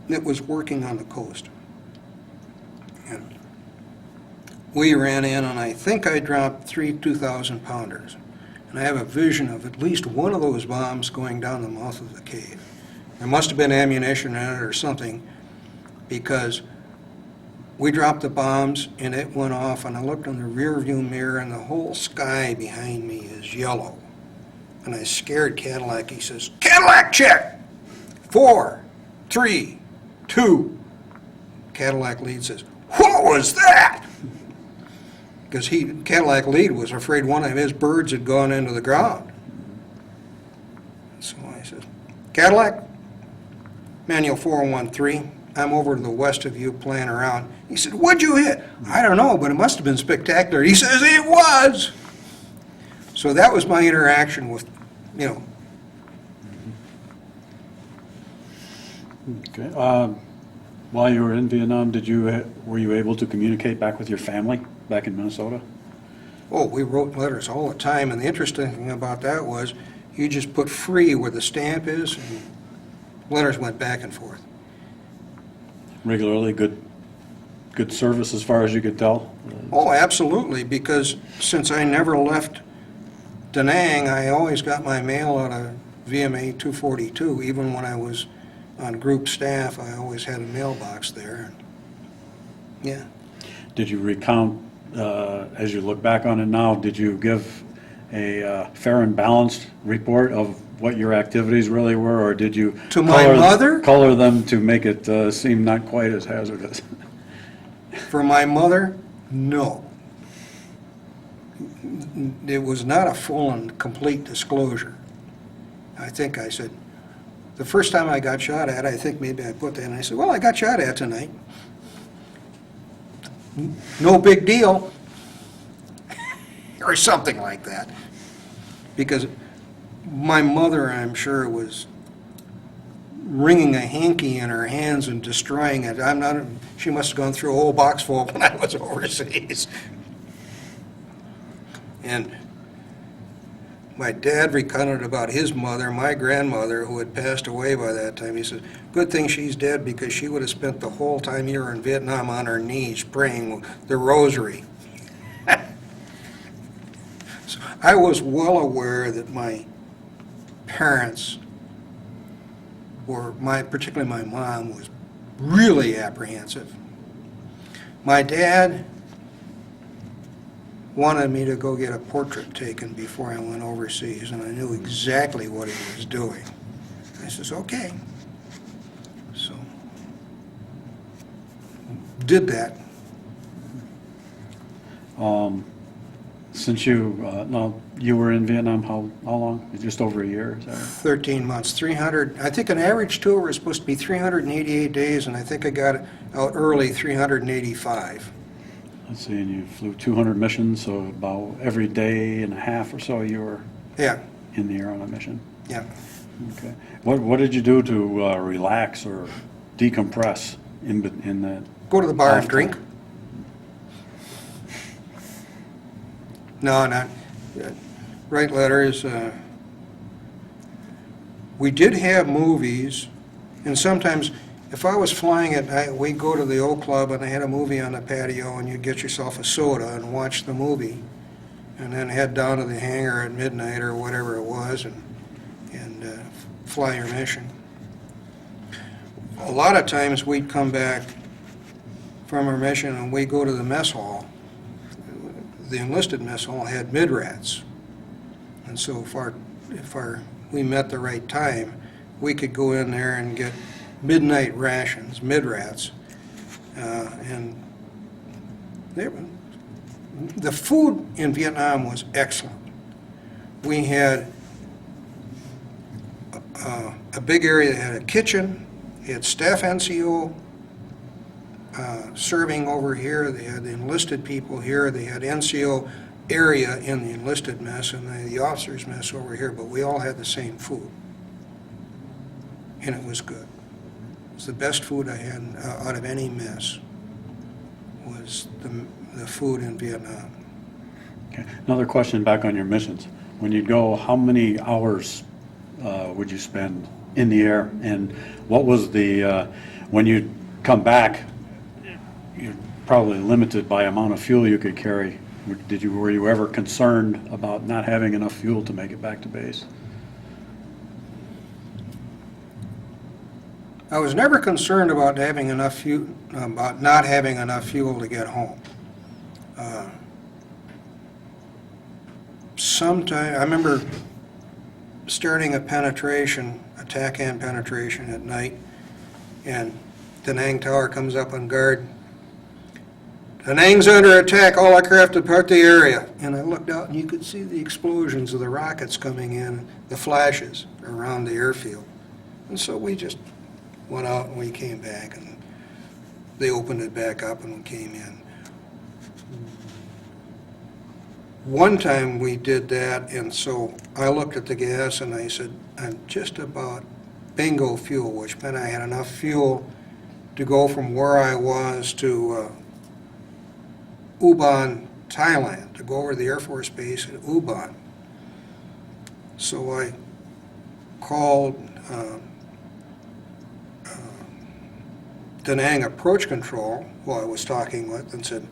that was working on the coast. And we ran in, and I think I dropped 3 2,000-pounders. And I have a vision of at least one of those bombs going down the mouth of the cave. There must have been ammunition in it or something, because we dropped the bombs, and it went off, and I looked in the rear view mirror, and the whole sky behind me is yellow. And I scared Cadillac. He says, "Cadillac, check! 4, 3, 2. Cadillac lead says, "What was that?" Because Cadillac lead was afraid one of his birds had gone into the ground. So I said, "Cadillac, manual 413. I'm over to the west of you playing around." He said, "What'd you hit?" "I don't know, but it must have been spectacular." He says, "It was." So that was my interaction with, Okay. While you were in Vietnam, were you able to communicate back with your family back in Minnesota? Oh, we wrote letters all the time, and the interesting thing about that was you just put free where the stamp is, and letters went back and forth. Regularly, good service as far as you could tell? Oh, absolutely, because since I never left Da Nang, I always got my mail out of VMA 242. Even when I was on group staff, I always had a mailbox there. Yeah. Did you recount, as you look back on it now, did you give a fair and balanced report of what your activities really were, or did you To my mother? color them to make it seem not quite as hazardous? For my mother, no. It was not a full and complete disclosure. I think I said, the first time I got shot at, I think maybe I put that, and I said, "Well, I got shot at tonight. No big deal." Or something like that. Because my mother, I'm sure, was wringing a hanky in her hands and destroying it. She must have gone through a whole box full when I was overseas. And my dad recounted about his mother, my grandmother, who had passed away by that time. He said, "Good thing she's dead, because she would have spent the whole time you were in Vietnam on her knees praying the rosary." So I was well aware that my parents particularly my mom, was really apprehensive. My dad wanted me to go get a portrait taken before I went overseas, and I knew exactly what he was doing. I says, "Okay." So, did that. Since you were in Vietnam, how long? Just over a year, is that right? 13 months, 300, I think an average tour was supposed to be 388 days, and I think I got out early 385. Let's see, and you flew 200 missions, so about every day and a half or so you were Yeah, in the air on a mission. yeah. Okay. What did you do to relax or decompress in that? Go to the bar and off drink. time? No, not, write letters. We did have movies, and sometimes, if I was flying at night, we'd go to the old club, and they had a movie on the patio, and you'd get yourself a soda and watch the movie, and then head down to the hangar at midnight or whatever it was, and fly your mission. A lot of times, we'd come back from our mission, and we'd go to the mess hall. the enlisted mess hall had mid-rats. And so if we met the right time, we could go in there and get midnight rations, mid-rats. And the food in Vietnam was excellent. We had a big area that had a kitchen. They had staff NCO serving over here. They had the enlisted people here. They had NCO area in the enlisted mess and the officers' mess over here, but we all had the same food. And it was good. It was the best food I had out of any mess, was the food in Vietnam. Okay. Another question back on your missions. When you go, how many hours would you spend in the air? And what was the, when you come back, you're probably limited by amount of fuel you could carry. Were you ever concerned about not having enough fuel to make it back to base? I was never concerned about having enough fuel, about not having enough fuel to get home. Sometime, I remember starting a penetration, attack and penetration at night, and Da Nang Tower comes up on guard. Da Nang's under attack, all aircraft depart the area. And I looked out and you could see the explosions of the rockets coming in, the flashes around the airfield. And so we just went out and we came back, and they opened it back up and we came in. One time we did that, and so I looked at the gas and I said, I'm just about bingo fuel, which meant I had enough fuel to go from where I was to Ubon, Thailand, to go over to the Air Force Base at Ubon. So I called Da Nang Approach Control, who I was talking with, and said,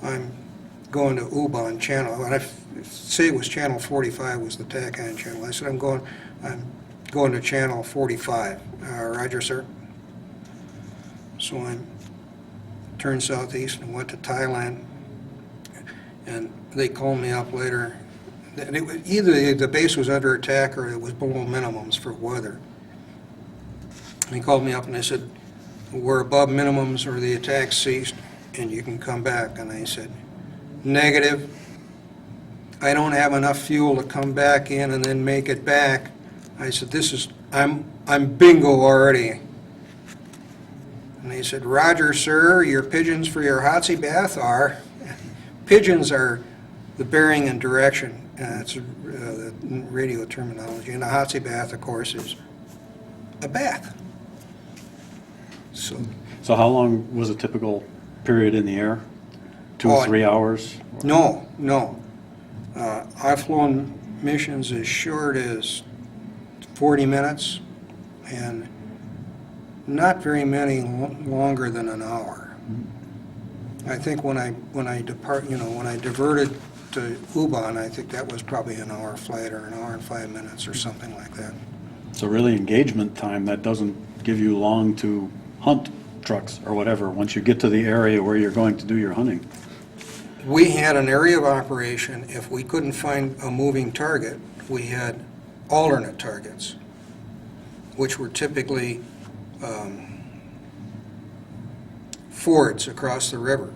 I'm going to Ubon channel, and I say it was channel 45 was the TACAN channel. I said, I'm going to channel 45. Roger, sir. So I turned southeast and went to Thailand, and they called me up later. Either the base was under attack or it was below minimums for weather. And he called me up and they said, we're above minimums or the attack ceased and you can come back. And I said, negative. I don't have enough fuel to come back in and then make it back. I said, I'm bingo already. And they said, Roger, sir, your pigeons for your hotsie bath are, pigeons are the bearing and direction. That's the radio terminology. And a hotsie bath, of course, is a bath. So how long was a typical period in the air? 2 or 3 hours? No. I've flown missions as short as 40 minutes and not very many longer than an hour. I think when I diverted to Ubon, I think that was probably an hour flight or an hour and 5 minutes or something like that. So really engagement time, that doesn't give you long to hunt trucks or whatever once you get to the area where you're going to do your hunting. We had an area of operation. If we couldn't find a moving target, we had alternate targets, which were typically fords across the river,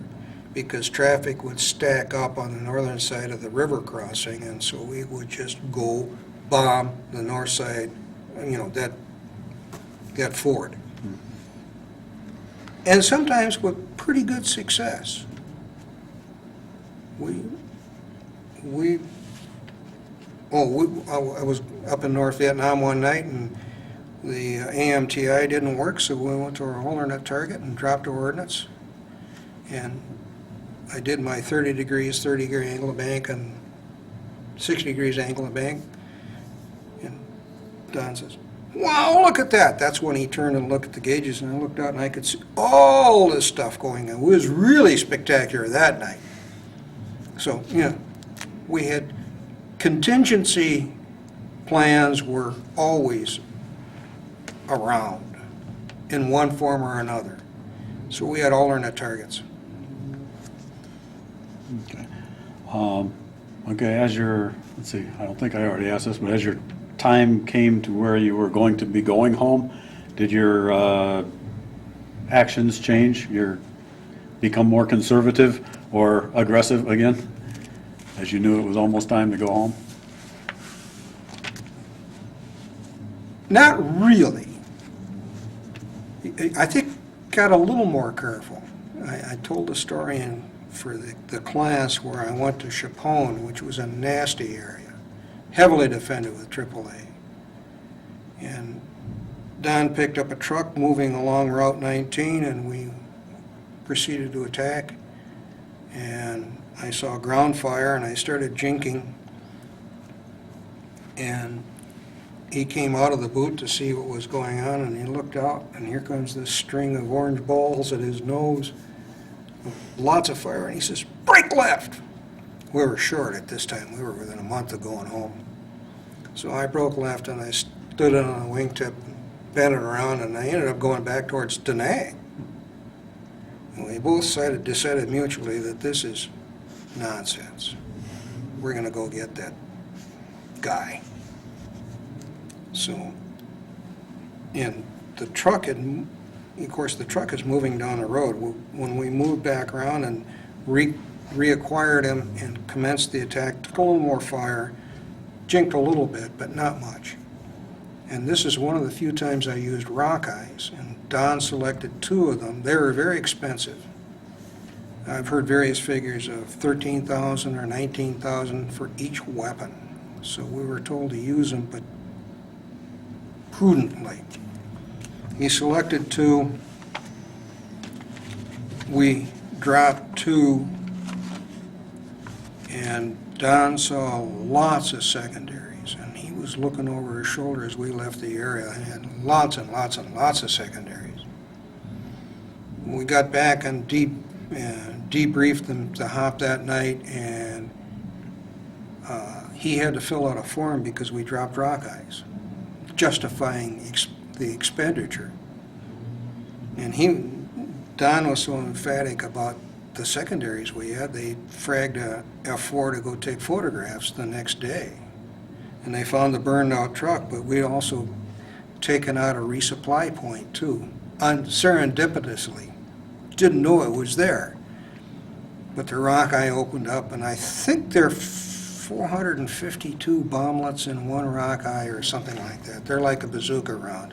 because traffic would stack up on the northern side of the river crossing, and so we would just go bomb the north side, that ford. And sometimes with pretty good success. I was up in North Vietnam one night and the AMTI didn't work, so we went to our alternate target and dropped our ordnance. And I did my 30 degrees, 30-degree angle of bank and 60 degrees angle of bank. And Don says, wow, look at that. That's when he turned and looked at the gauges, and I looked out and I could see all this stuff going on. It was really spectacular that night. So, we had contingency plans were always around in one form or another. So we had alternate targets. Okay. Okay, let's see, I don't think I already asked this, but as your time came to where you were going to be going home, did your actions change? Become more conservative or aggressive again, as you knew it was almost time to go home? Not really. I think got a little more careful. I told a story for the class where I went to Chaponne, which was a nasty area, heavily defended with AAA. And Don picked up a truck moving along Route 19, and we proceeded to attack. And I saw ground fire, and I started jinking. And he came out of the boot to see what was going on, and he looked out, and here comes this string of orange balls at his nose, lots of fire, and he says, "Break left!" We were short at this time. We were within a month of going home. So I broke left, and I stood it on a wingtip, bent it around, and I ended up going back towards Da Nang. And we both decided mutually that this is nonsense. We're going to go get that guy. So, and the truck of course, the truck is moving down the road. When we moved back around and reacquired him and commenced the attack, took a little more fire, jinked a little bit, but not much. And this is one of the few times I used rock eyes, and Don selected 2 of them. They were very expensive. I've heard various figures of $13,000 or $19,000 for each weapon. So we were told to use them, but prudently. He selected 2. We dropped 2, and Don saw lots of secondaries, and he was looking over his shoulder as we left the area and had lots and lots and lots of secondaries. We got back and debriefed them to hop that night, and he had to fill out a form because we dropped rock eyes, justifying the expenditure. And Don was so emphatic about the secondaries we had, they fragged a F4 to go take photographs the next day. And they found the burned out truck, but we'd also taken out a resupply point too, serendipitously. Didn't know it was there. But the rock eye opened up, and I think there are 452 bomblets in one rock eye or something like that. They're like a bazooka round.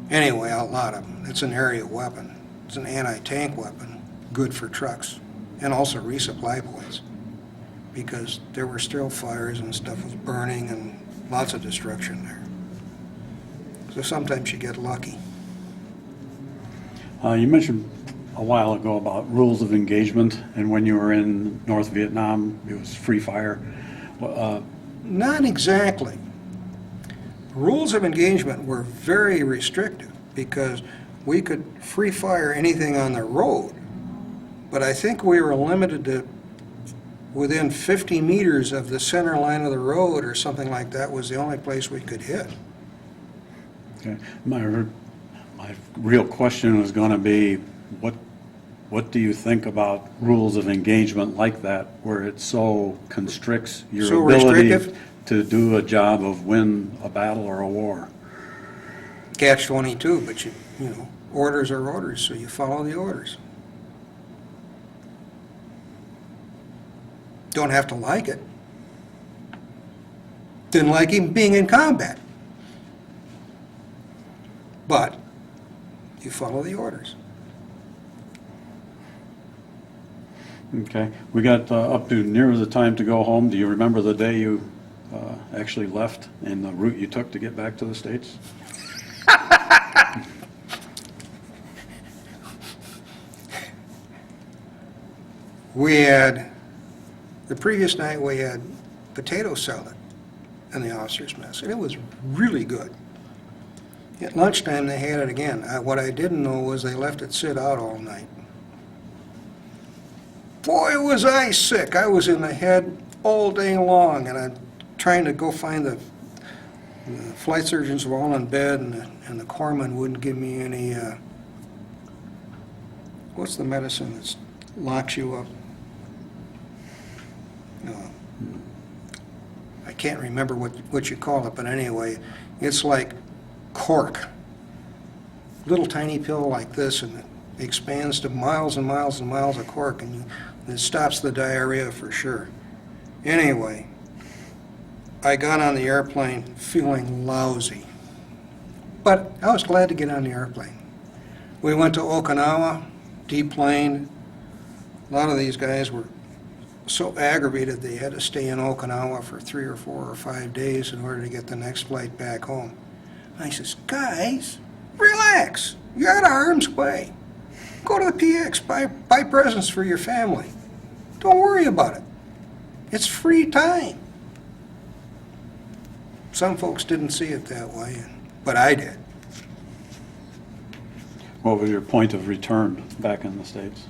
Anyway, a lot of them. It's an area weapon. It's an anti-tank weapon, good for trucks, and also resupply points, because there were still fires and stuff was burning and lots of destruction there. So sometimes you get lucky. You mentioned a while ago about rules of engagement, and when you were in North Vietnam, it was free fire. Not exactly. Rules of engagement were very restrictive because we could free fire anything on the road, but I think we were limited to within 50 meters of the center line of the road or something like that was the only place we could hit. Okay. My real question was going to be, what do you think about rules of engagement like that, where it so constricts your So ability restrictive? to do a job of win a battle or a war? Catch-22, but you know, orders are orders, so you follow the orders. Don't have to like it. Didn't like even being in combat. But you follow the orders. Okay. We got up to near the time to go home. Do you remember the day you actually left and the route you took to get back to the States? The previous night we had potato salad in the officers' mess, and it was really good. At lunchtime they had it again. What I didn't know was they left it sit out all night. Boy, was I sick. I was in the head all day long, and I'm trying to go find the flight surgeons were all in bed, and the corpsman wouldn't give me any, what's the medicine that locks you up? I can't remember what you call it, but anyway, it's like cork. Little tiny pill like this, and it expands to miles and miles and miles of cork, and it stops the diarrhea for sure. Anyway, I got on the airplane feeling lousy, but I was glad to get on the airplane. We went to Okinawa, deplaned. A lot of these guys were so aggravated they had to stay in Okinawa for 3 or 4 or 5 days in order to get the next flight back home. I says, guys, relax. You're out of harm's way. Go to the PX, buy presents for your family. Don't worry about it. It's free time. Some folks didn't see it that way, but I did. What was your point of return back in the States?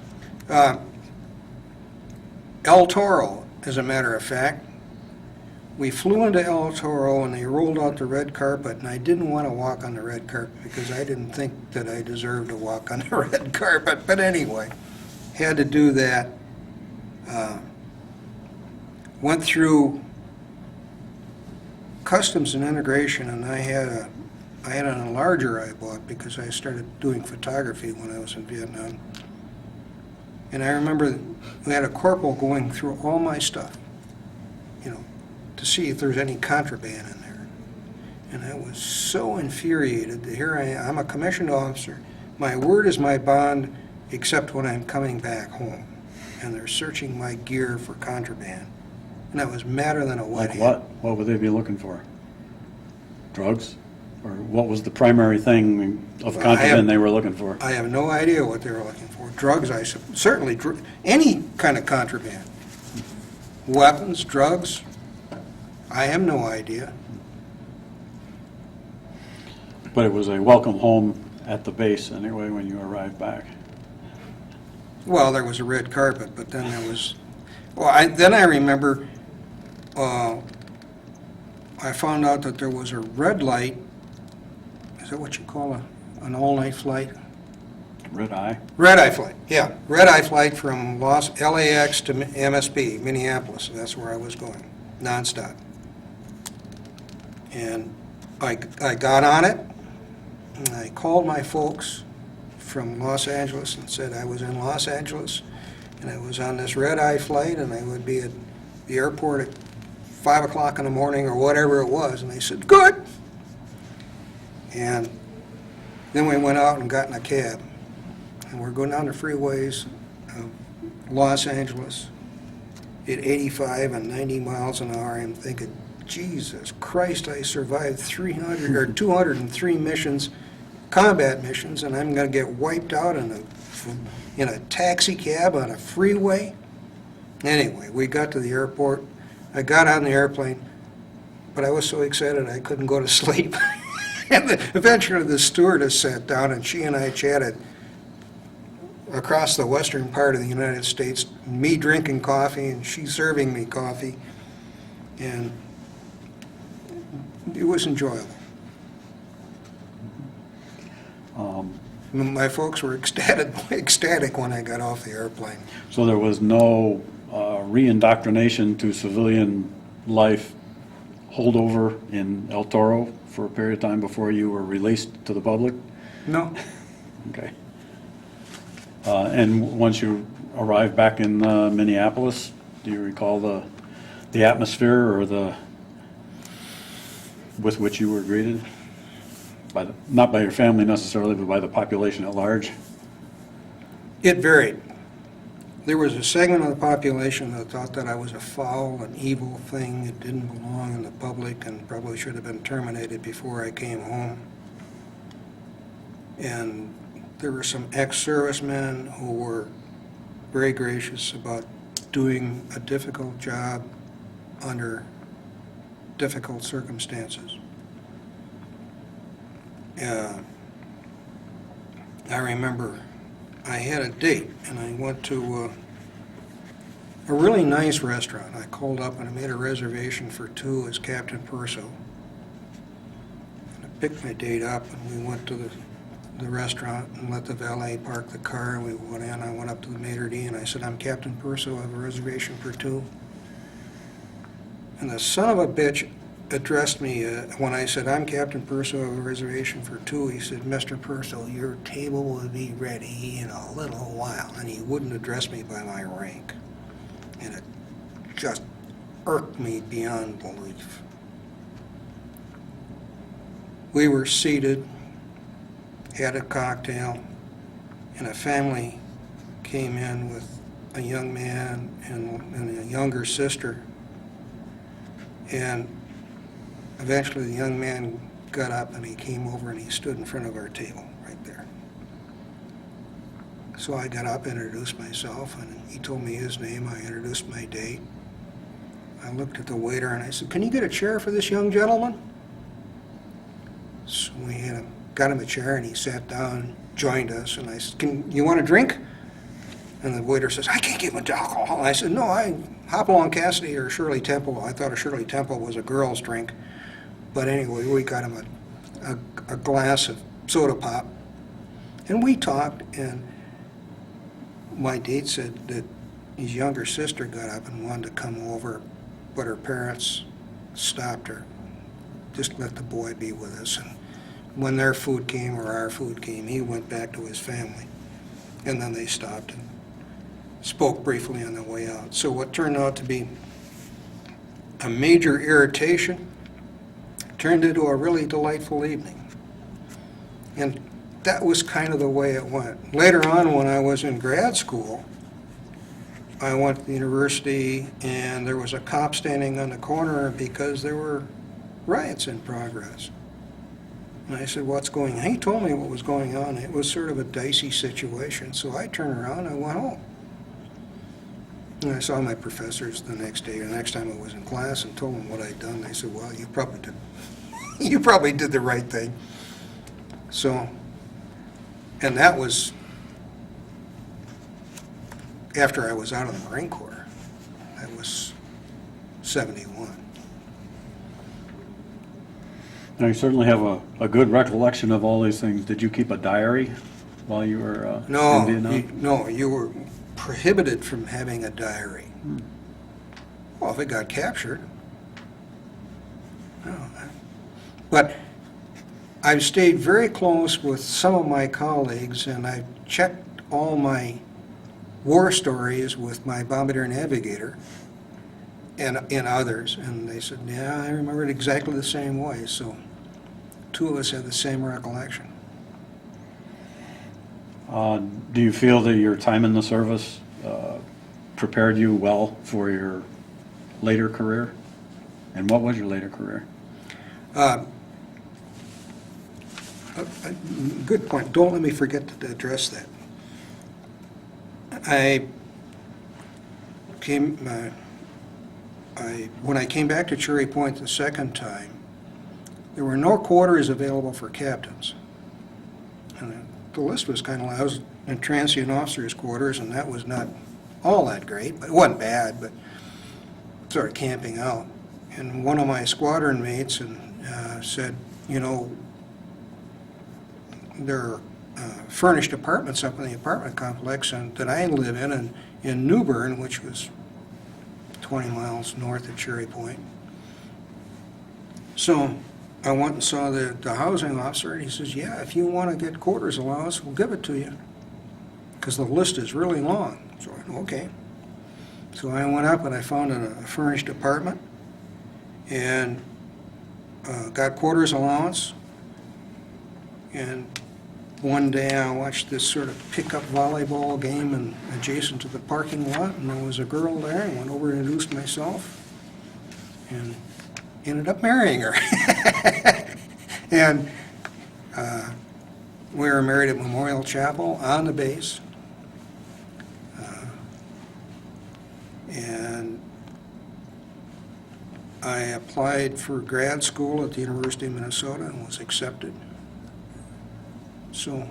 El Toro, as a matter of fact. We flew into El Toro and they rolled out the red carpet, and I didn't want to walk on the red carpet because I didn't think that I deserved to walk on the red carpet. But anyway, had to do that. Went through Customs and Immigration, and I had an enlarger I bought because I started doing photography when I was in Vietnam. And I remember we had a corporal going through all my stuff, to see if there's any contraband in there. And I was so infuriated that here I am, I'm a commissioned officer, my word is my bond, except when I'm coming back home. And they're searching my gear for contraband. And I was madder than a wet Like hen. what? What would they be looking for? Drugs? Or what was the primary thing of contraband they were looking for? I have no idea what they were looking for. Drugs, certainly, any kind of contraband. Weapons, drugs, I have no idea. But it was a welcome home at the base anyway when you arrived back. Well, there was a red carpet, but then there was, then I remember, I found out that there was a red light. Is that what you call an all-night flight? Red eye? Red-eye flight, yeah. Red-eye flight from LAX to MSP, Minneapolis. That's where I was going, nonstop. And I got on it, and I called my folks from Los Angeles and said I was in Los Angeles, and I was on this red-eye flight, and I would be at the airport at 5 o'clock in the morning or whatever it was. And they said, good. And then we went out and got in a cab. And we're going down the freeways of Los Angeles at 85 and 90 miles an hour. I'm thinking, Jesus Christ, I survived 203 missions, combat missions, and I'm going to get wiped out in a taxi cab on a freeway. Anyway, we got to the airport. I got on the airplane, but I was so excited I couldn't go to sleep. And eventually the stewardess sat down, and she and I chatted across the western part of the United States, me drinking coffee and she serving me coffee, and it was enjoyable. My folks were ecstatic when I got off the airplane. So there was no re-indoctrination to civilian life holdover in El Toro for a period of time before you were released to the public? No. Okay. And once you arrived back in Minneapolis, do you recall the atmosphere or with which you were greeted? Not by your family necessarily, but by the population at large? It varied. There was a segment of the population that thought that I was a foul and evil thing. It didn't belong in the public and probably should have been terminated before I came home. And there were some ex-servicemen who were very gracious about doing a difficult job under difficult circumstances. I remember I had a date, and I went to a really nice restaurant. I called up and I made a reservation for 2 as Captain Perso. And I picked my date up, and we went to the restaurant and let the valet park the car, and we went in. I went up to the maitre d' and I said, I'm Captain Perso, I have a reservation for 2. And the son of a bitch addressed me when I said, "I'm Captain Perso of a reservation for 2." He said, "Mr. Perso, your table will be ready in a little while." And he wouldn't address me by my rank. And it just irked me beyond belief. We were seated, had a cocktail, and a family came in with a young man and a younger sister. And eventually the young man got up and he came over and he stood in front of our table right there. So I got up, introduced myself, and he told me his name. I introduced my date. I looked at the waiter and I said, "Can you get a chair for this young gentleman?" So we got him a chair and he sat down, joined us, and I said, "You want a drink?" And the waiter says, "I can't give him alcohol." I said, "No, Hopalong Cassidy or Shirley Temple." I thought a Shirley Temple was a girl's drink. But anyway, we got him a glass of soda pop. And we talked, and my date said that his younger sister got up and wanted to come over, but her parents stopped her. Just let the boy be with us. And when their food came or our food came, he went back to his family. And then they stopped and spoke briefly on the way out. So what turned out to be a major irritation turned into a really delightful evening. And that was kind of the way it went. Later on, when I was in grad school, I went to the university and there was a cop standing on the corner because there were riots in progress. And I said, "What's going on?" He told me what was going on. It was sort of a dicey situation. So I turned around and I went home. And I saw my professors the next day, or the next time I was in class, and told them what I'd done. They said, "Well, you probably did the right thing." So, and that was after I was out of the Marine Corps. That was 71. Now, you certainly have a good recollection of all these things. Did you keep a diary while you were in Vietnam? No, you were prohibited from having a diary. Well, if it got captured. No. But I've stayed very close with some of my colleagues, and I've checked all my war stories with my bombardier navigator and others, and they said, "Yeah, I remember it exactly the same way." So 2 of us have the same recollection. Do you feel that your time in the service prepared you well for your later career? And what was your later career? Good point. Don't let me forget to address that. When I came back to Cherry Point the second time, there were no quarters available for captains. And the list was kind of, I was in transient officers' quarters, and that was not all that great, but it wasn't bad, but sort of camping out. And one of my squadron mates said, there are furnished apartments up in the apartment complex that I live in New Bern, which was 20 miles north of Cherry Point. So I went and saw the housing officer, and he says, "Yeah, if you want to get quarters allowance, we'll give it to you, because the list is really long." So I said, "Okay." So I went up and I found a furnished apartment and got quarters allowance. And one day I watched this sort of pickup volleyball game adjacent to the parking lot, and there was a girl there. I went over and introduced myself and ended up marrying her. And we were married at Memorial Chapel on the base. And I applied for grad school at the University of Minnesota and was accepted. So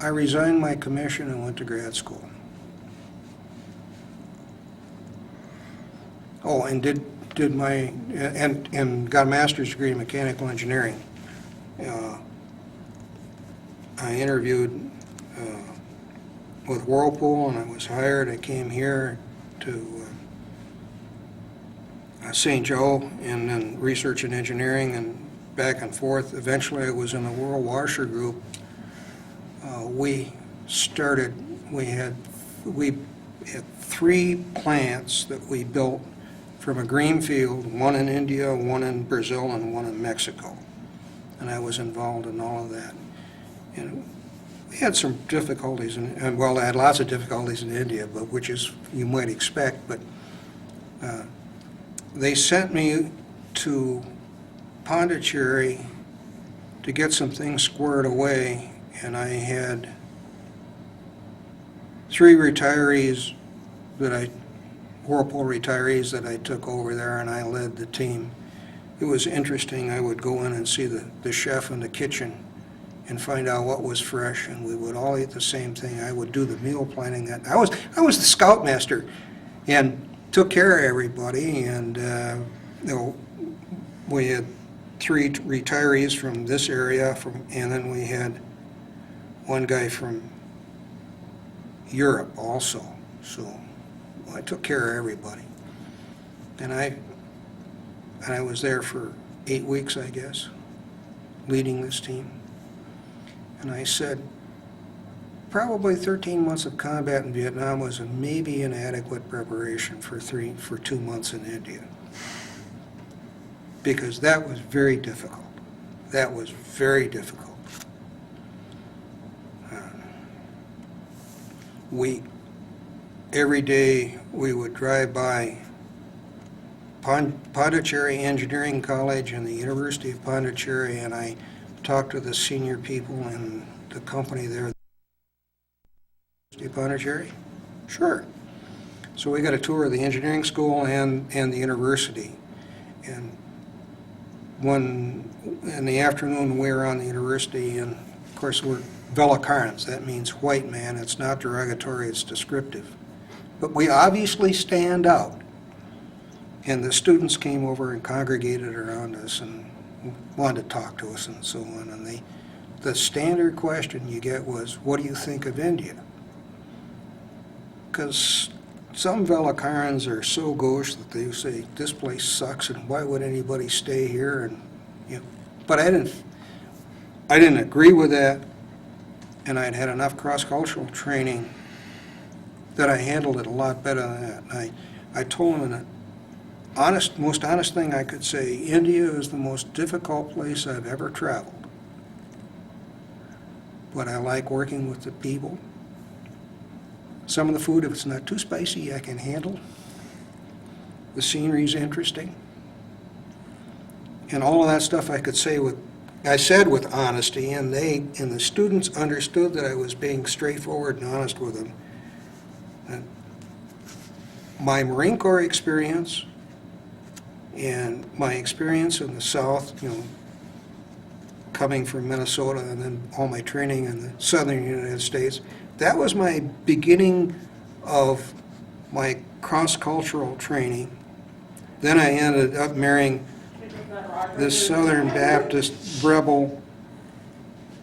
I resigned my commission and went to grad school. Oh, and did my and got a master's degree in mechanical engineering. I interviewed with Whirlpool, and I was hired. I came here to St. Joe, and then research and engineering, and back and forth. Eventually, I was in the World Washer Group. We had 3 plants that we built from a green field, one in India, one in Brazil, and one in Mexico. And I was involved in all of that. And we had some difficulties, and well, I had lots of difficulties in India, but which is, you might expect, but they sent me to Pondicherry to get some things squared away, and I had 3 retirees Whirlpool retirees that I took over there, and I led the team. It was interesting. I would go in and see the chef in the kitchen and find out what was fresh, and we would all eat the same thing. I would do the meal planning. I was the scoutmaster and took care of everybody, and we had 3 retirees from this area, and then we had one guy from Europe also. So I took care of everybody. And I was there for 8 weeks, I guess, leading this team. And I said, probably 13 months of combat in Vietnam was a maybe inadequate preparation for 2 months in India. Because that was very difficult. That was very difficult. Every day we would drive by Pondicherry Engineering College and the University of Pondicherry, and I talked to the senior people in the company there. University of Pondicherry? Sure. So we got a tour of the engineering school and the university. And in the afternoon we were on the university, and of course we're Velakarans. That means white man. It's not derogatory, it's descriptive. But we obviously stand out. And the students came over and congregated around us and wanted to talk to us and so on. And the standard question you get was, what do you think of India? Because some Velakarans are so gauche that they say, this place sucks and why would anybody stay here? And but I didn't agree with that, and I'd had enough cross-cultural training that I handled it a lot better than that. And I told them the most honest thing I could say, India is the most difficult place I've ever traveled. But I like working with the people. Some of the food, if it's not too spicy, I can handle. The scenery's interesting. And all of that stuff I said with honesty, and the students understood that I was being straightforward and honest with them. And my Marine Corps experience and my experience in the South, coming from Minnesota, and then all my training in the Southern United States, that was my beginning of my cross-cultural training. Then I ended up marrying this Southern Baptist rebel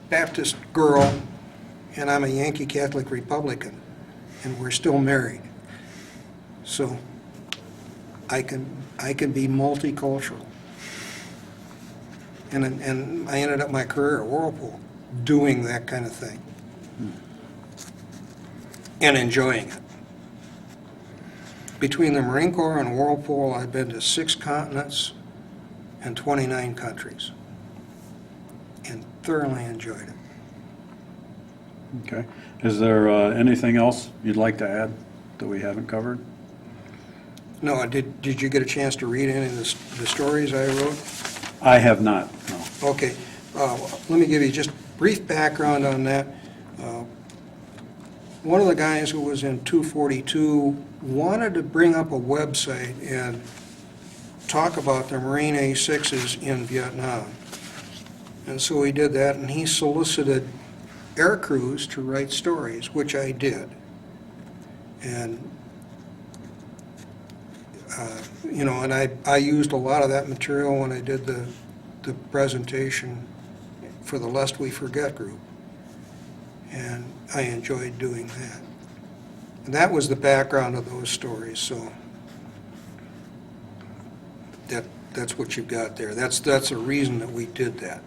Baptist girl, and I'm a Yankee Catholic Republican, and we're still married. So I can be multicultural. And I ended up my career at Whirlpool doing that kind of thing and enjoying it. Between the Marine Corps and Whirlpool, I've been to 6 continents and 29 countries and thoroughly enjoyed it. Okay. Is there anything else you'd like to add that we haven't covered? No, did you get a chance to read any of the stories I wrote? I have not, no. Okay. Let me give you just brief background on that. One of the guys who was in 242 wanted to bring up a website and talk about the Marine A6s in Vietnam. And so he did that, and he solicited air crews to write stories, which I did. And and I used a lot of that material when I did the presentation for the Lest We Forget group. And I enjoyed doing that. And that was the background of those stories. So that's what you've got there. That's the reason that we did that.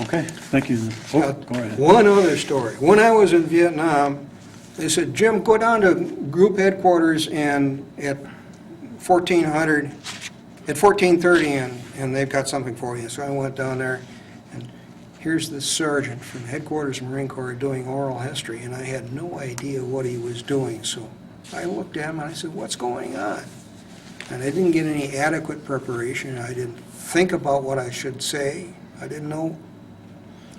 Okay, thank you. Oh, go ahead. One other story. When I was in Vietnam, they said, Jim, go down to group headquarters and at 1430, and they've got something for you. So I went down there, and here's the sergeant from headquarters Marine Corps doing oral history, and I had no idea what he was doing. So I looked at him and I said, what's going on? And I didn't get any adequate preparation. I didn't think about what I should say. I didn't know.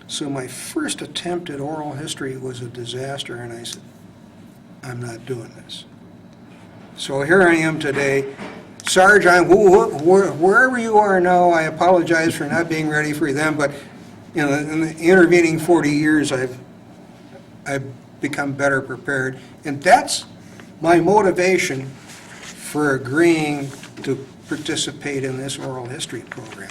So my first attempt at oral history was a disaster, and I said, I'm not doing this. So here I am today. Sarge, wherever you are now, I apologize for not being ready for them, but in the intervening 40 years, I've become better prepared. And that's my motivation for agreeing to participate in this oral history program.